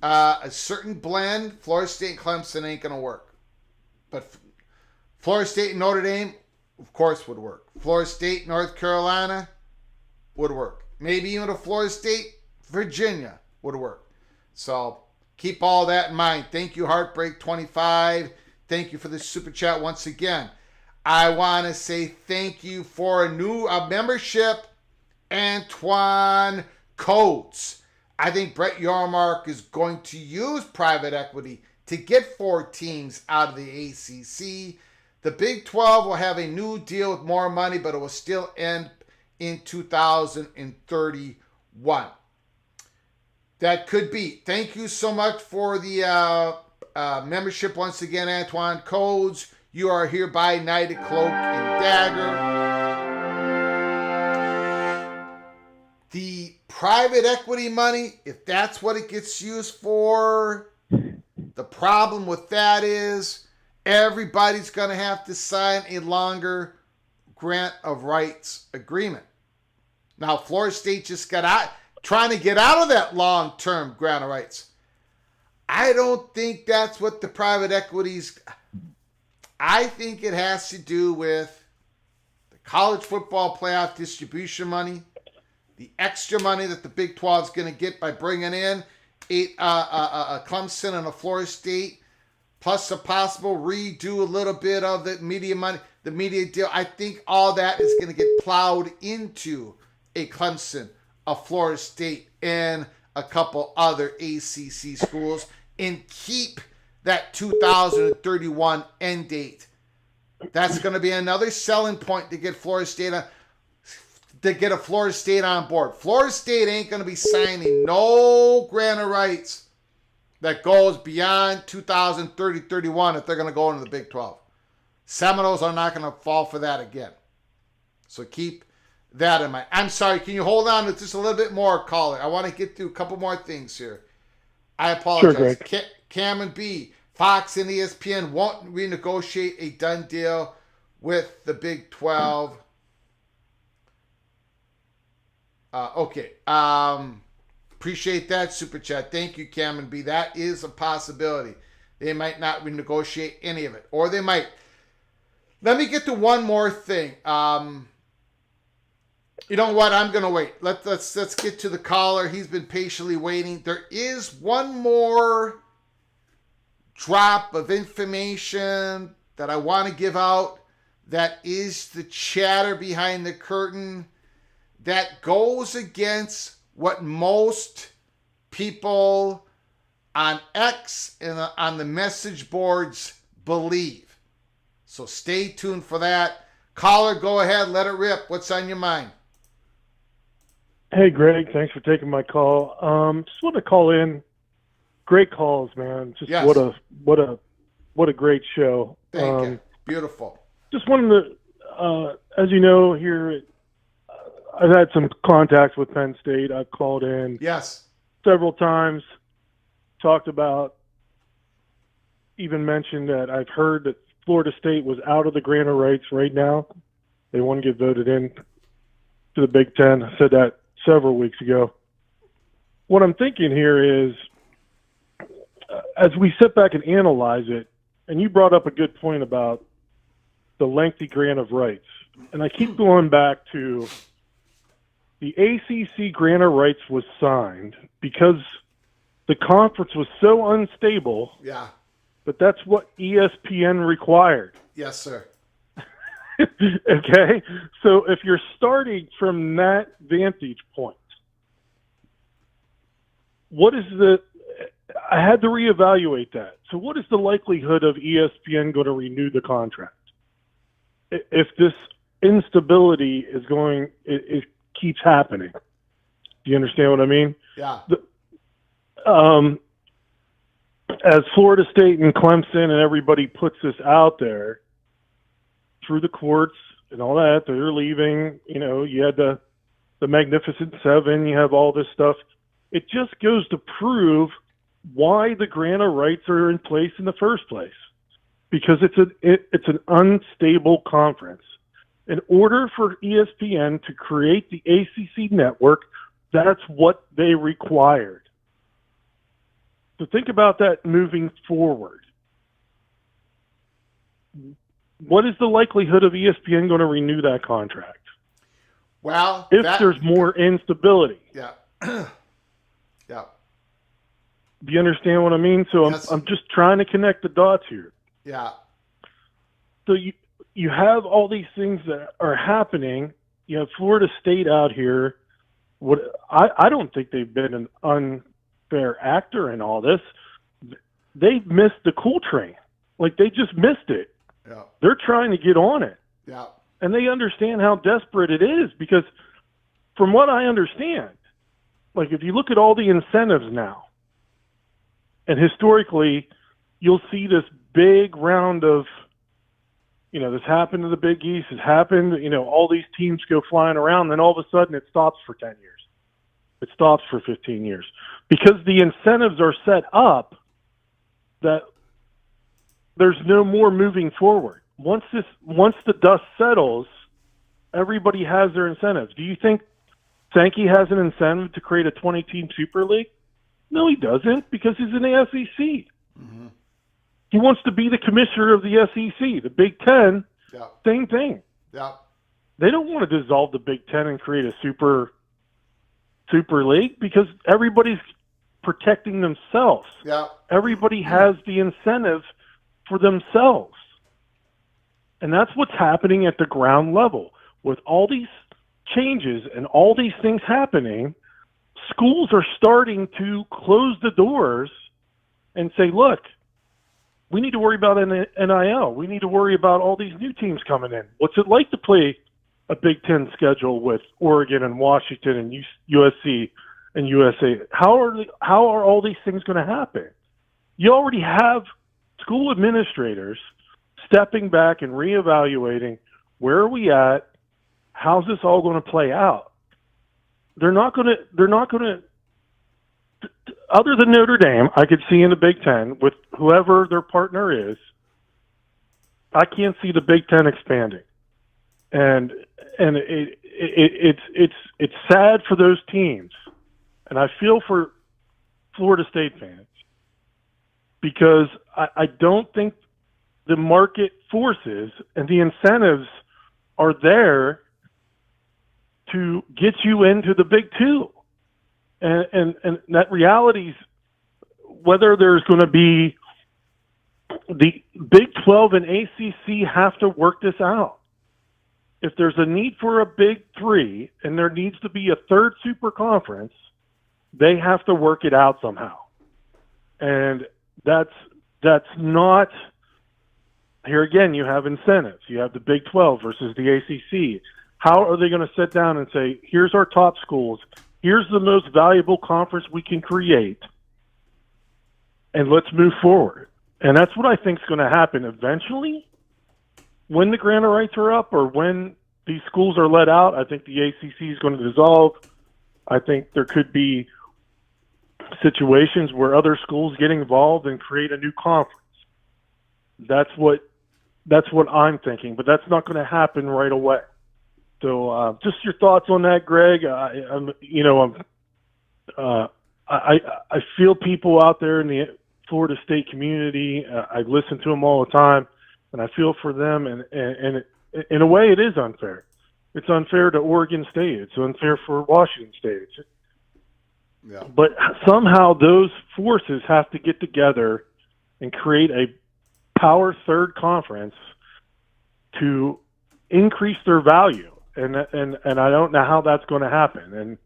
a certain blend. Florida State and Clemson ain't going to work. But Florida State and Notre Dame, of course, would work. Florida State, North Carolina would work. Maybe even a Florida State, Virginia would work. So keep all that in mind. Thank you, Heartbreak 25. Thank you for the super chat once again. I want to say thank you for a membership, Antoine Coates. I think Brett Yormark is going to use private equity to get 4 teams out of the ACC. The Big 12 will have a new deal with more money, but it will still end in 2031. That could be. Thank you so much for the membership once again, Antoine Codes. You are hereby knighted cloak and dagger. The private equity money, if that's what it gets used for, the problem with that is everybody's going to have to sign a longer grant of rights agreement. Now, Florida State just got out, trying to get out of that long-term grant of rights. I don't think that's what the private equities. I think it has to do with the college football playoff distribution money, the extra money that the Big 12 is going to get by bringing in a Clemson and a Florida State, plus a possible redo a little bit of the media money, the media deal. I think all that is going to get plowed into a Clemson, a Florida State, and a couple other ACC schools, and keep that 2031 end date. That's going to be another selling point to get Florida State a Florida State on board. Florida State ain't going to be signing no grant of rights that goes beyond 2030-31 if they're going to go into the Big 12. Seminoles are not going to fall for that again. So keep that in mind. I'm sorry, can you hold on to just a little bit more, caller? I want to get through a couple more things here. I apologize.
Sure,
Cameron B., Fox and ESPN won't renegotiate a done deal with the Big 12. Okay. Appreciate that super chat. Thank you, Cameron B. That is a possibility. They might not renegotiate any of it, or they might. Let me get to one more thing. You know what? I'm gonna wait. Let's get to the caller. He's been patiently waiting. There is one more drop of information that I want to give out. That is the chatter behind the curtain that goes against what most people on X and on the message boards believe. So stay tuned for that. Caller, go ahead. Let it rip. What's on your mind?
Hey, Greg. Thanks for taking my call. Just want to call in. Great calls, man. Just
yes.
what a great show.
Thank you. Beautiful.
Just wanted to, as you know, here I've had some contacts with Penn State. I've called in
yes
several times, talked about, even mentioned that I've heard that Florida State was out of the grant of rights right now. They want to get voted in to the Big Ten. I said that several weeks ago. What I'm thinking here is, as we sit back and analyze it, and you brought up a good point about the lengthy grant of rights, and I keep going back to the ACC grant of rights was signed because the conference was so unstable.
Yeah.
But that's what ESPN required.
Yes, sir.
Okay? So if you're starting from that vantage point, I had to reevaluate that. So what is the likelihood of ESPN going to renew the contract? If this instability it keeps happening. Do you understand what I mean?
Yeah.
As Florida State and Clemson and everybody puts this out there through the courts and all that, they're leaving. You know, you had the Magnificent Seven, you have all this stuff. It just goes to prove why the grant of rights are in place in the first place, because it's an unstable conference. In order for ESPN to create the ACC network, that's what they required. So think about that moving forward. What is the likelihood of ESPN going to renew that contract?
Well,
if there's more instability.
Yeah. Yeah.
Do you understand what I mean? So
yes.
I'm just trying to connect the dots here.
Yeah.
So you have all these things that are happening. You have Florida State out here. I don't think they've been an unfair actor in all this. They missed the cool train. Like, they just missed it.
Yeah.
They're trying to get on it.
Yeah.
And they understand how desperate it is, because from what I understand, like, if you look at all the incentives now, and historically, you'll see this big round of, you know, this happened to the Big East, this happened, you know, all these teams go flying around, then all of a sudden it stops for 10 years. It stops for 15 years. Because the incentives are set up that there's no more moving forward. Once the dust settles, everybody has their incentives. Do you think Sankey has an incentive to create a 20-team Super League? No, he doesn't, because he's in the SEC.
Mm-hmm.
He wants to be the commissioner of the SEC. The Big Ten,
yeah.
Same thing.
Yeah.
They don't want to dissolve the Big Ten and create a super league, because everybody's protecting themselves.
Yeah.
Everybody has the incentive for themselves. And that's what's happening at the ground level. With all these changes and all these things happening, schools are starting to close the doors and say, look, we need to worry about NIL. We need to worry about all these new teams coming in. What's it like to play a Big Ten schedule with Oregon and Washington and USC and USA? How are all these things going to happen? You already have school administrators stepping back and reevaluating, where are we at? How's this all going to play out? They're not going to, other than Notre Dame, I could see in the Big Ten with whoever their partner is, I can't see the Big Ten expanding. And it's sad for those teams. and I feel for Florida State fans because I don't think the market forces and the incentives are there to get you into the Big Two. And that reality's whether there's going to be the Big 12 and ACC have to work this out. If there's a need for a Big 3 and there needs to be a third super conference, they have to work it out somehow. And that's not – here again, you have incentives. You have the Big 12 versus the ACC. How are they going to sit down and say, here's our top schools, here's the most valuable conference we can create, and let's move forward? And that's what I think is going to happen eventually. When the grant of rights are up or when these schools are let out, I think the ACC is going to dissolve. I think there could be situations where other schools get involved and create a new conference. That's what I'm thinking, but that's not going to happen right away. So, just your thoughts on that, Greg. I feel people out there in the Florida State community. I listen to them all the time, and I feel for them. And in a way, it is unfair. It's unfair to Oregon State. It's unfair for Washington State.
Yeah.
But somehow those forces have to get together and create a power third conference to increase their value. And I don't know how that's going to happen. And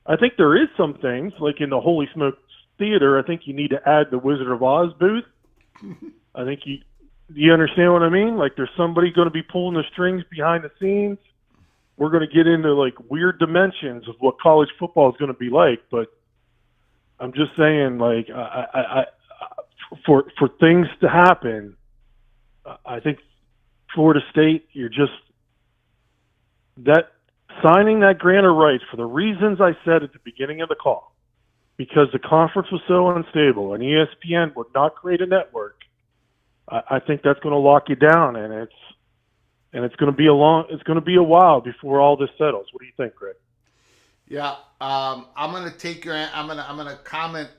I think there is some things, like in the Holy Smokes Theater, I think you need to add the Wizard of Oz booth. I think you understand what I mean? Like there's somebody going to be pulling the strings behind the scenes. We're going to get into like weird dimensions of what college football is going to be like. But I'm just saying, like, for things to happen, I think Florida State, you're just that signing that grant of rights for the reasons I said at the beginning of the call, because the conference was so unstable and ESPN would not create a network. I think that's going to lock you down, and it's going to be a while before all this settles. What do you think, Greg?
Yeah, I'm going to take I'm going to comment.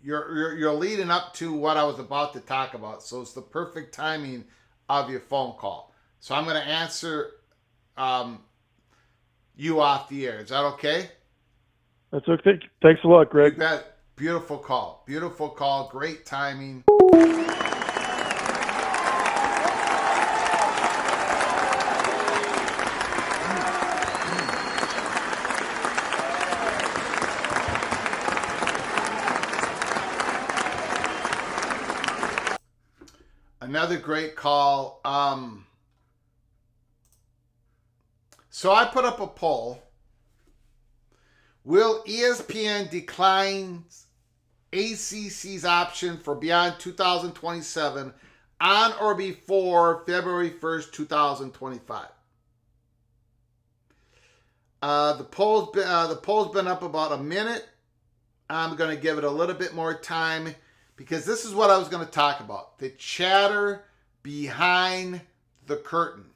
You're leading up to what I was about to talk about, so it's the perfect timing of your phone call. So I'm going to answer you off the air. Is that okay?
That's okay. Thanks a lot, Greg.
You bet. Beautiful call. Beautiful call. Great timing. Another great call. So I put up a poll. Will ESPN decline ACC's option for beyond 2027 on or before February 1st, 2025? The poll's been up about a minute. I'm going to give it a little bit more time because this is what I was going to talk about. The chatter behind the curtain.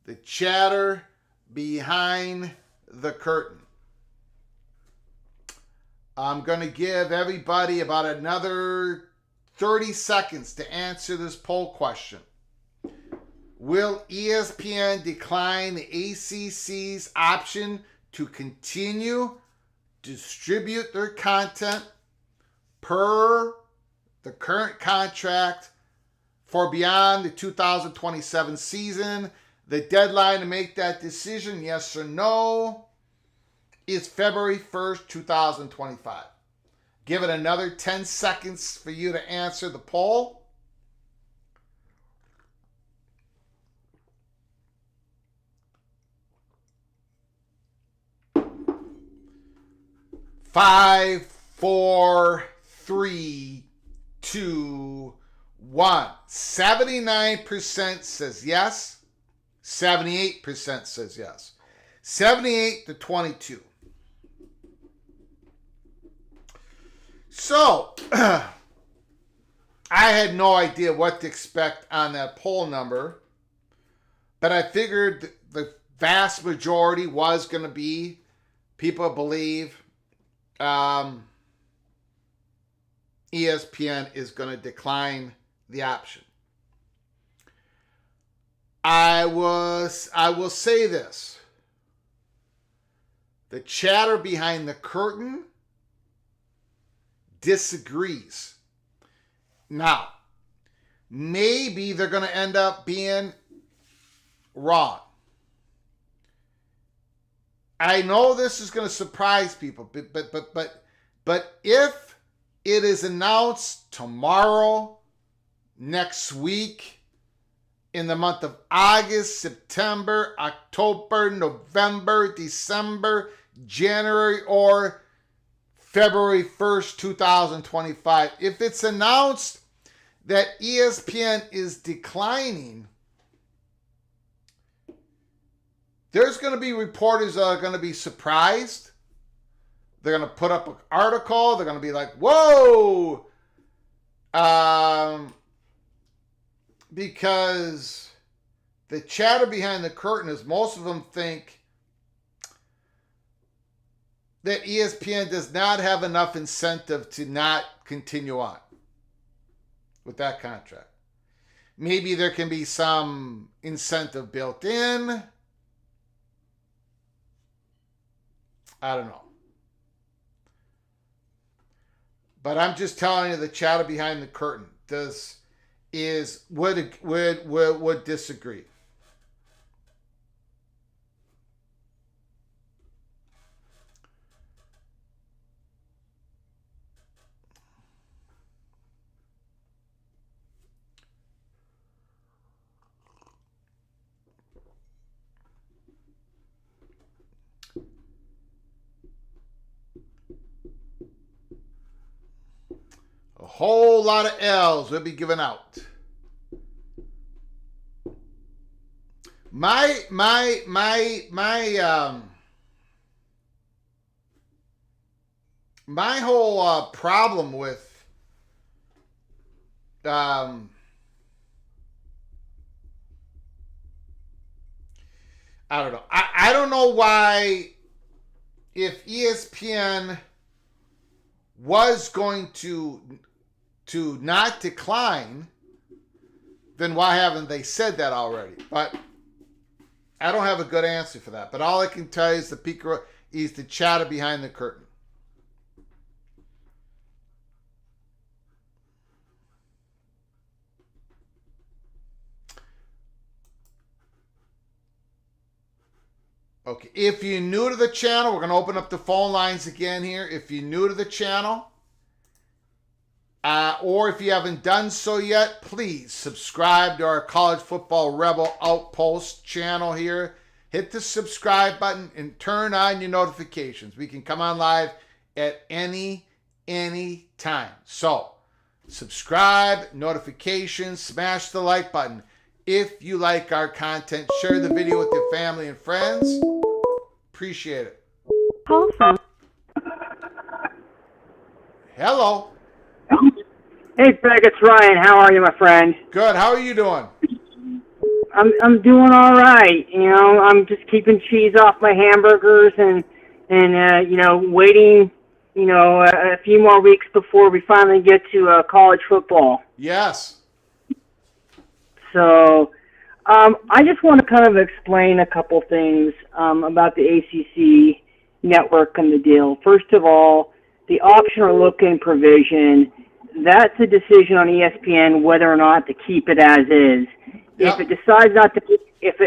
The chatter behind the curtain. I'm going to give everybody about another 30 seconds to answer this poll question. Will ESPN decline the ACC's option to continue distribute their content per the current contract for beyond the 2027 season? The deadline to make that decision, yes or no, is February 1st, 2025. Give it another 10 seconds for you to answer the poll. Five, 4, 3, 2, 1. 79% says yes. 78% says yes. 78 to 22. So, I had no idea what to expect on that poll number, but I figured the vast majority was going to be people believe ESPN is going to decline the option. I will say this. The chatter behind the curtain disagrees. Now, maybe they're going to end up being wrong. I know this is going to surprise people, but if it is announced tomorrow, next week, in the month of August, September, October, November, December, January, or February 1st, 2025, if it's announced that ESPN is declining, there's going to be reporters that are going to be surprised. They're going to put up an article. They're going to be like, whoa! Because the chatter behind the curtain is most of them think that ESPN does not have enough incentive to not continue on with that contract. Maybe there can be some incentive built in. I don't know. But I'm just telling you the chatter behind the curtain would disagree. A whole lot of L's will be given out. My whole problem with I don't know. I don't know why, if ESPN was going to not decline, then why haven't they said that already? But I don't have a good answer for that. But all I can tell you is the chatter behind the curtain. Okay, if you're new to the channel, we're going to open up the phone lines again here. If you're new to the channel, or if you haven't done so yet, please subscribe to our College Football Rebel Outpost channel here. Hit the subscribe button and turn on your notifications. We can come on live at any time. So, subscribe, notifications, smash the like button. If you like our content, share the video with your family and friends. Appreciate it.
Call from.
Hello.
Hey, Greg, it's Ryan. How are you, my friend?
Good. How are you doing?
I'm doing all right. You know, I'm just keeping cheese off my hamburgers and waiting, a few more weeks before we finally get to college football.
Yes.
So, I just want to kind of explain a couple things about the ACC network and the deal. First of all, the option or look-in provision, that's a decision on ESPN whether or not to keep it as is.
Yep.
If it decides not to, if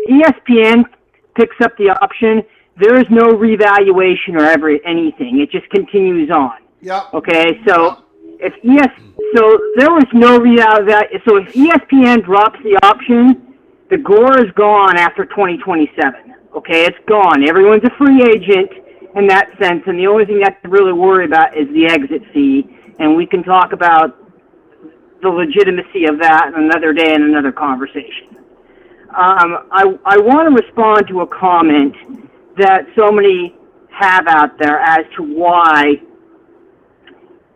ESPN picks up the option, there is no revaluation or anything. It just continues on.
Yep.
Okay, so so there was no revaluation. So if ESPN drops the option, the gore is gone after 2027. Okay, it's gone. Everyone's a free agent in that sense, and the only thing you have to really worry about is the exit fee, and we can talk about the legitimacy of that another day in another conversation. I want to respond to a comment that so many have out there as to why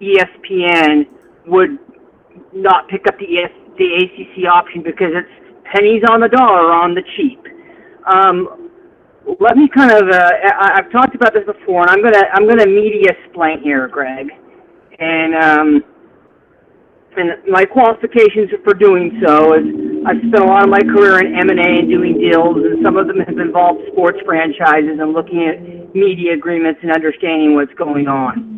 ESPN would not pick up the ACC option because it's pennies on the dollar on the cheap. let me kind of, I've talked about this before, and I'm gonna media explain here, Greg. And my qualifications for doing so is I've spent a lot of my career in M&A and doing deals, and some of them have involved sports franchises and looking at media agreements and understanding what's going on.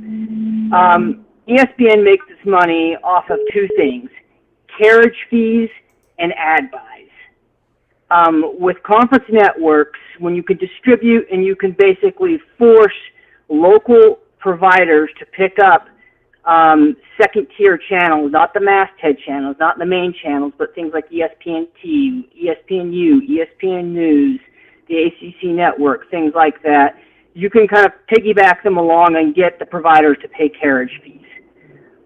ESPN makes its money off of two things: carriage fees and ad buys. With conference networks, when you can distribute and you can basically force local providers to pick up second-tier channels, not the masthead channels, not the main channels, but things like ESPN-T, ESPN-U, ESPN News, the ACC network, things like that. You can kind of piggyback them along and get the providers to pay carriage fees.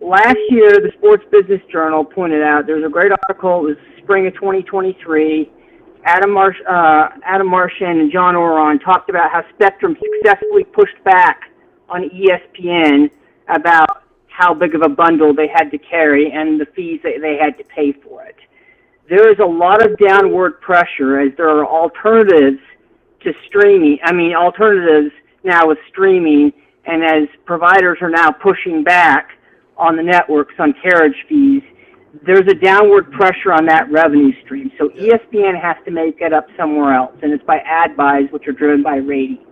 Last year, the Sports Business Journal pointed out, there's a great article, it was spring of 2023, Adam Marchand and John Oron talked about how Spectrum successfully pushed back on ESPN about how big of a bundle they had to carry and the fees that they had to pay for it. There is a lot of downward pressure as there are alternatives to streaming. Alternatives now with streaming, and as providers are now pushing back on the networks on carriage fees, there's a downward pressure on that revenue stream. So ESPN has to make it up somewhere else, and it's by ad buys, which are driven by ratings.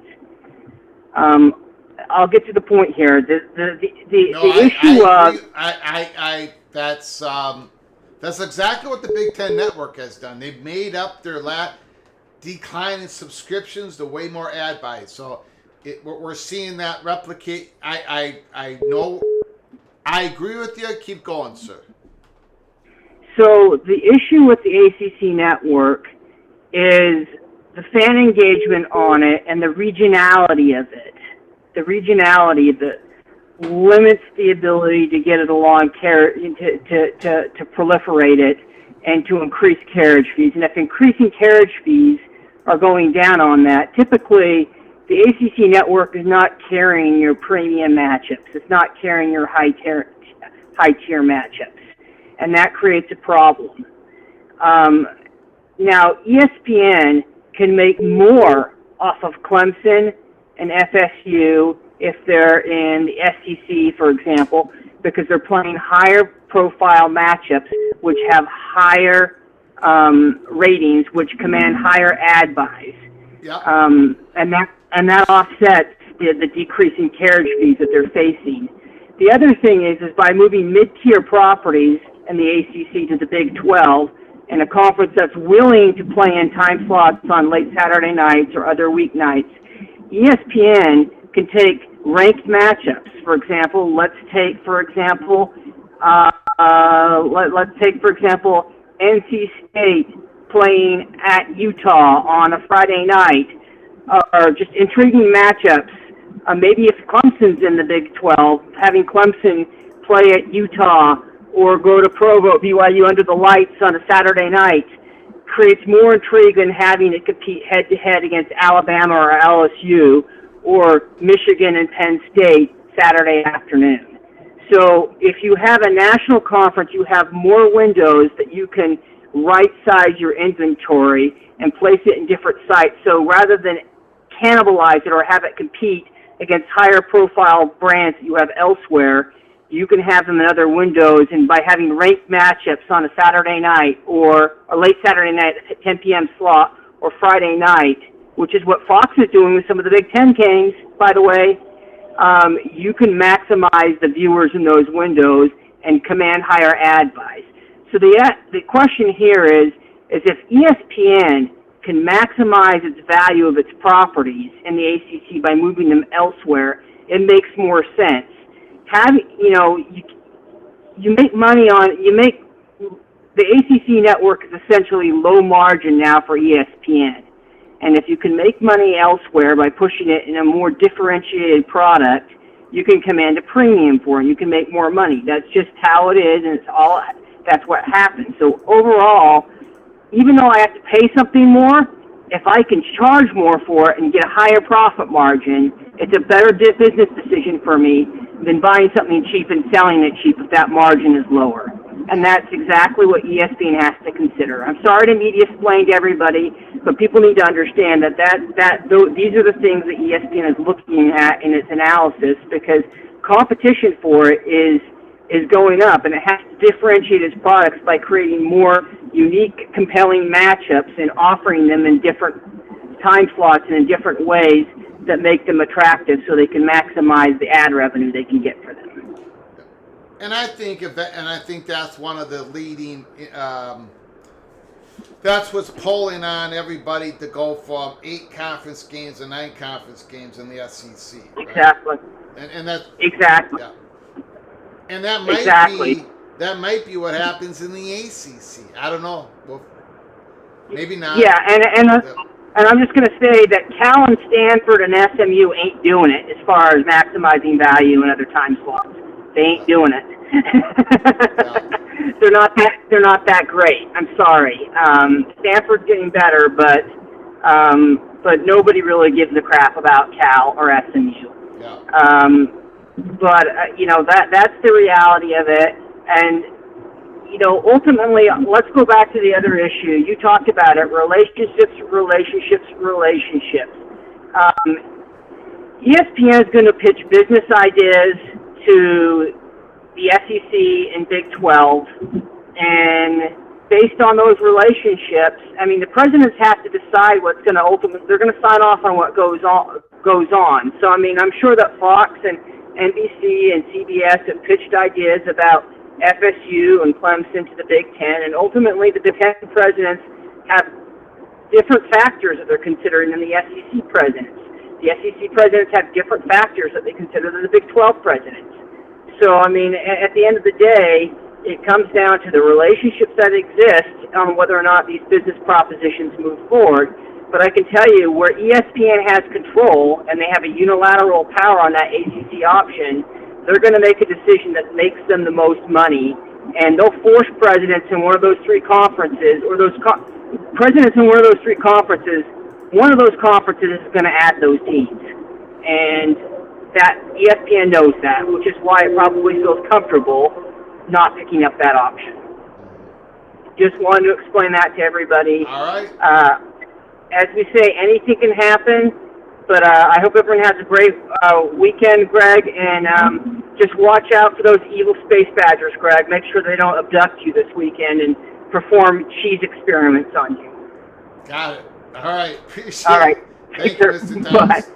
I'll get to the point here. The issue
that's exactly what the Big Ten Network has done. They've made up their decline in subscriptions to way more ad buys. So we're seeing that replicate. I know. I agree with you. Keep going, sir.
So the issue with the ACC network is the fan engagement on it and the regionality of it. The regionality of it limits the ability to get it along, to proliferate it and to increase carriage fees. And if increasing carriage fees are going down on that, typically the ACC network is not carrying your premium matchups. It's not carrying your high-tier matchups. And that creates a problem. Now, ESPN can make more off of Clemson and FSU if they're in the SEC, for example, because they're playing higher profile matchups which have higher ratings, which command higher ad buys.
Yeah.
And that offsets the decrease in carriage fees that they're facing. The other thing is by moving mid-tier properties in the ACC to the Big 12, and a conference that's willing to play in time slots on late Saturday nights or other weeknights, ESPN can take ranked matchups. For example, let's take for example NC State playing at Utah on a Friday night, or just intriguing matchups. Maybe if Clemson's in the Big 12, having Clemson play at Utah or go to Provo, BYU under the lights on a Saturday night creates more intrigue than having it compete head-to-head against Alabama or LSU or Michigan and Penn State Saturday afternoon. So if you have a national conference, you have more windows that you can right-size your inventory and place it in different sites. So rather than cannibalize it or have it compete against higher profile brands that you have elsewhere, you can have them in other windows, and by having ranked matchups on a Saturday night or a late Saturday night at 10 p.m. slot or Friday night, which is what Fox is doing with some of the Big Ten games, by the way, you can maximize the viewers in those windows and command higher ad buys. So the question here is if ESPN can maximize its value of its properties in the ACC by moving them elsewhere, it makes more sense. You make money the ACC network is essentially low margin now for ESPN. And if you can make money elsewhere by pushing it in a more differentiated product, you can command a premium for it. You can make more money. That's just how it is, and that's what happens. So overall, even though I have to pay something more, if I can charge more for it and get a higher profit margin, it's a better business decision for me than buying something cheap and selling it cheap if that margin is lower. And that's exactly what ESPN has to consider. I'm sorry to media explain to everybody, But people need to understand that these are the things that ESPN is looking at in its analysis, because competition for it is going up, and it has to differentiate its products by creating more unique, compelling matchups and offering them in different time slots and in different ways that make them attractive, so they can maximize the ad revenue they can get for them.
And I think that's one of the leading. That's what's pulling on everybody to go from 8 conference games to 9 conference games in the SEC. Right?
Exactly.
And that's
exactly.
Yeah. And that might be what happens in the ACC. I don't know. Well, maybe not.
Yeah, and I'm just going to say that Cal and Stanford and SMU ain't doing it as far as maximizing value in other time slots. They ain't doing it. They're not that great. I'm sorry. Stanford's getting better, but nobody really gives a crap about Cal or SMU.
Yeah.
But that's the reality of it. And ultimately, let's go back to the other issue. You talked about it: relationships. ESPN is going to pitch business ideas to the SEC and Big 12, and based on those relationships, I mean, the presidents have to decide what's going to ultimately. They're going to sign off on what goes on. So, I mean, I'm sure that Fox and NBC and CBS have pitched ideas about FSU and Clemson to the Big Ten, and ultimately the Big Ten presidents have different factors that they're considering than the SEC presidents. The SEC presidents have different factors that they consider than the Big 12 presidents. So, I mean, at the end of the day, it comes down to the relationships that exist on whether or not these business propositions move forward. But I can tell you, where ESPN has control and they have a unilateral power on that ACC option, they're going to make a decision that makes them the most money, and they'll force presidents in one of those 3 conferences, or presidents in one of those 3 conferences. One of those conferences is going to add those teams, and that ESPN knows that, which is why it probably feels comfortable not picking up that option. Just wanted to explain that to everybody.
All right.
As we say, anything can happen, but I hope everyone has a great weekend, Greg, and just watch out for those evil space badgers, Greg. Make sure they don't abduct you this weekend and perform cheese experiments on you.
Got it. All right. Appreciate
All right.
it. Thank you, Mr. Thomas.
Bye.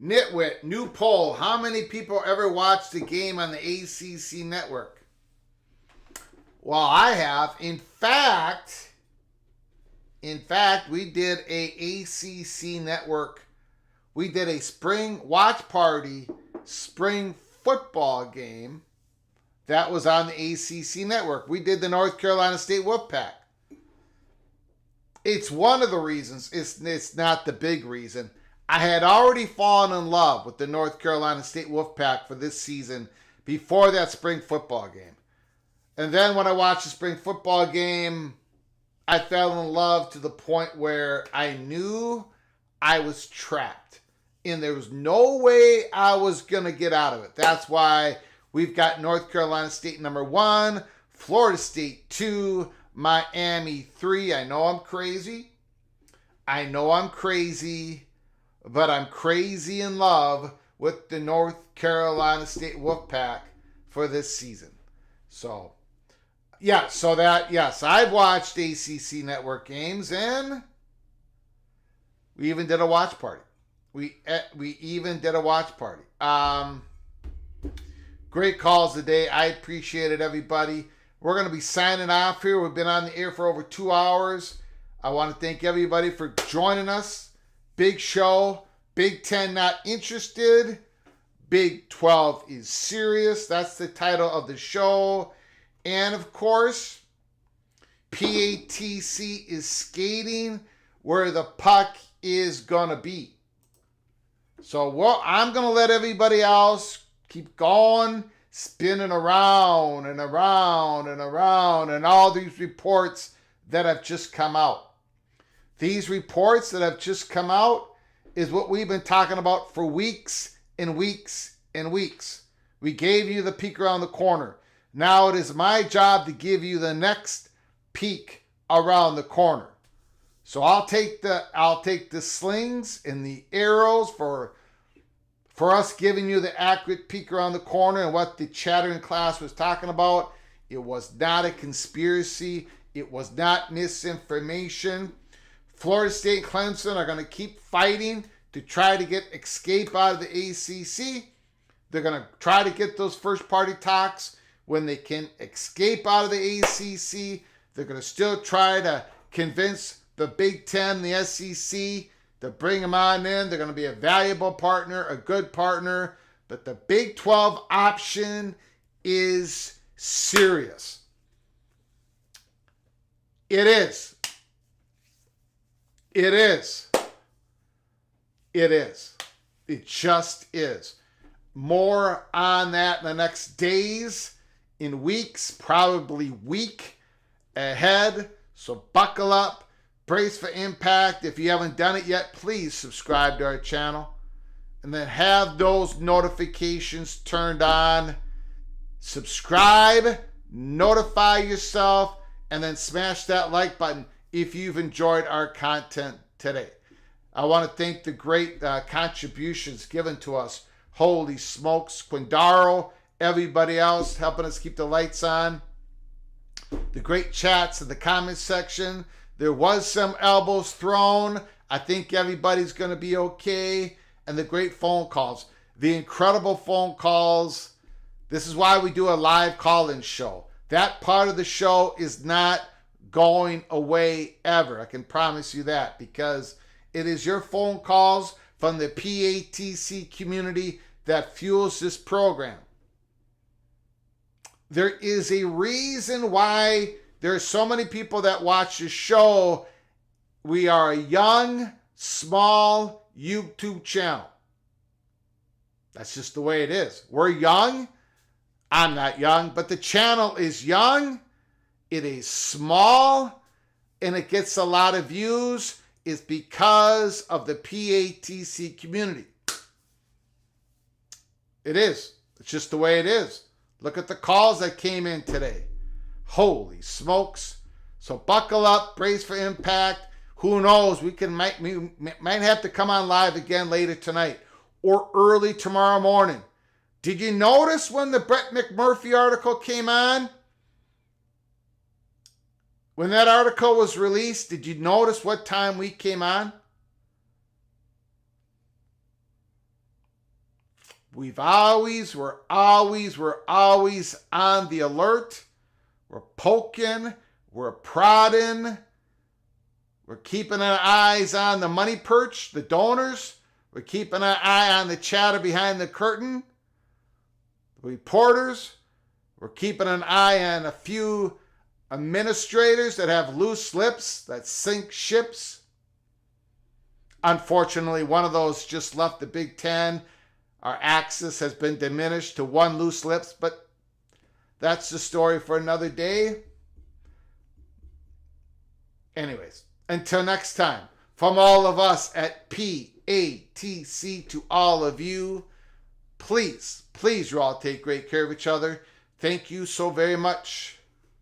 Nitwit, new poll. How many people ever watched the game on the ACC network? Well, I have. In fact, we did a ACC network. We did a spring watch party, spring football game that was on the ACC network. We did the North Carolina State Wolfpack. It's one of the reasons. It's not the big reason. I had already fallen in love with the North Carolina State Wolfpack for this season before that spring football game. And then when I watched the spring football game, I fell in love to the point where I knew I was trapped. And there was no way I was going to get out of it. That's why we've got North Carolina State number 1, Florida State 2, Miami 3. I know I'm crazy. But I'm crazy in love with the North Carolina State Wolfpack for this season. So, yes, I've watched ACC network games, and we even did a watch party. We even did a watch party. Great calls today. I appreciate it, everybody. We're going to be signing off here. We've been on the air for over 2 hours. I want to thank everybody for joining us. Big show. Big 10 not interested. Big 12 is serious. That's the title of the show. And of course, PATC is skating where the puck is going to be. So I'm going to let everybody else keep going, spinning around and around and around, and all these reports that have just come out. These reports that have just come out is what we've been talking about for weeks and weeks and weeks. We gave you the peek around the corner. Now it is my job to give you the next peek around the corner. So I'll take the slings and the arrows for us giving you the accurate peek around the corner and what the chattering class was talking about. It was not a conspiracy. It was not misinformation. Florida State and Clemson are going to keep fighting to try to get escape out of the ACC. They're going to try to get those first party talks when they can escape out of the ACC. They're going to still try to convince the Big Ten, the SEC, to bring them on in. They're going to be a valuable partner, a good partner. But the Big 12 option is serious. It is. It is. It is. It just is. More on that in the next days, in weeks, probably week ahead. So buckle up, brace for impact. If you haven't done it yet, please subscribe to our channel. And then have those notifications turned on. Subscribe, notify yourself, and then smash that like button if you've enjoyed our content today. I want to thank the great contributions given to us. Holy smokes, Quindaro, everybody else helping us keep the lights on. The great chats in the comments section. There was some elbows thrown. I think everybody's going to be okay. And the great phone calls. The incredible phone calls. This is why we do a live call-in show. That part of the show is not going away ever. I can promise you that, because it is your phone calls from the PATC community that fuels this program. There is a reason why there are so many people that watch this show. We are a young, small YouTube channel. That's just the way it is. We're young. I'm not young, but the channel is young. It is small, and it gets a lot of views. It's because of the PATC community. It is. It's just the way it is. Look at the calls that came in today. Holy smokes. So buckle up, brace for impact. Who knows? We might have to come on live again later tonight or early tomorrow morning. Did you notice when the Brett McMurphy article came on? When that article was released, did you notice what time we came on? We're always on the alert. We're poking, we're prodding. We're keeping our eyes on the money perch, the donors. We're keeping our eye on the chatter behind the curtain, the reporters. We're keeping an eye on a few administrators that have loose lips, that sink ships. Unfortunately, one of those just left the Big Ten. Our access has been diminished to one loose lips, but that's the story for another day. Anyways, until next time, from all of us at PATC to all of you, please, you all take great care of each other. Thank you so very much.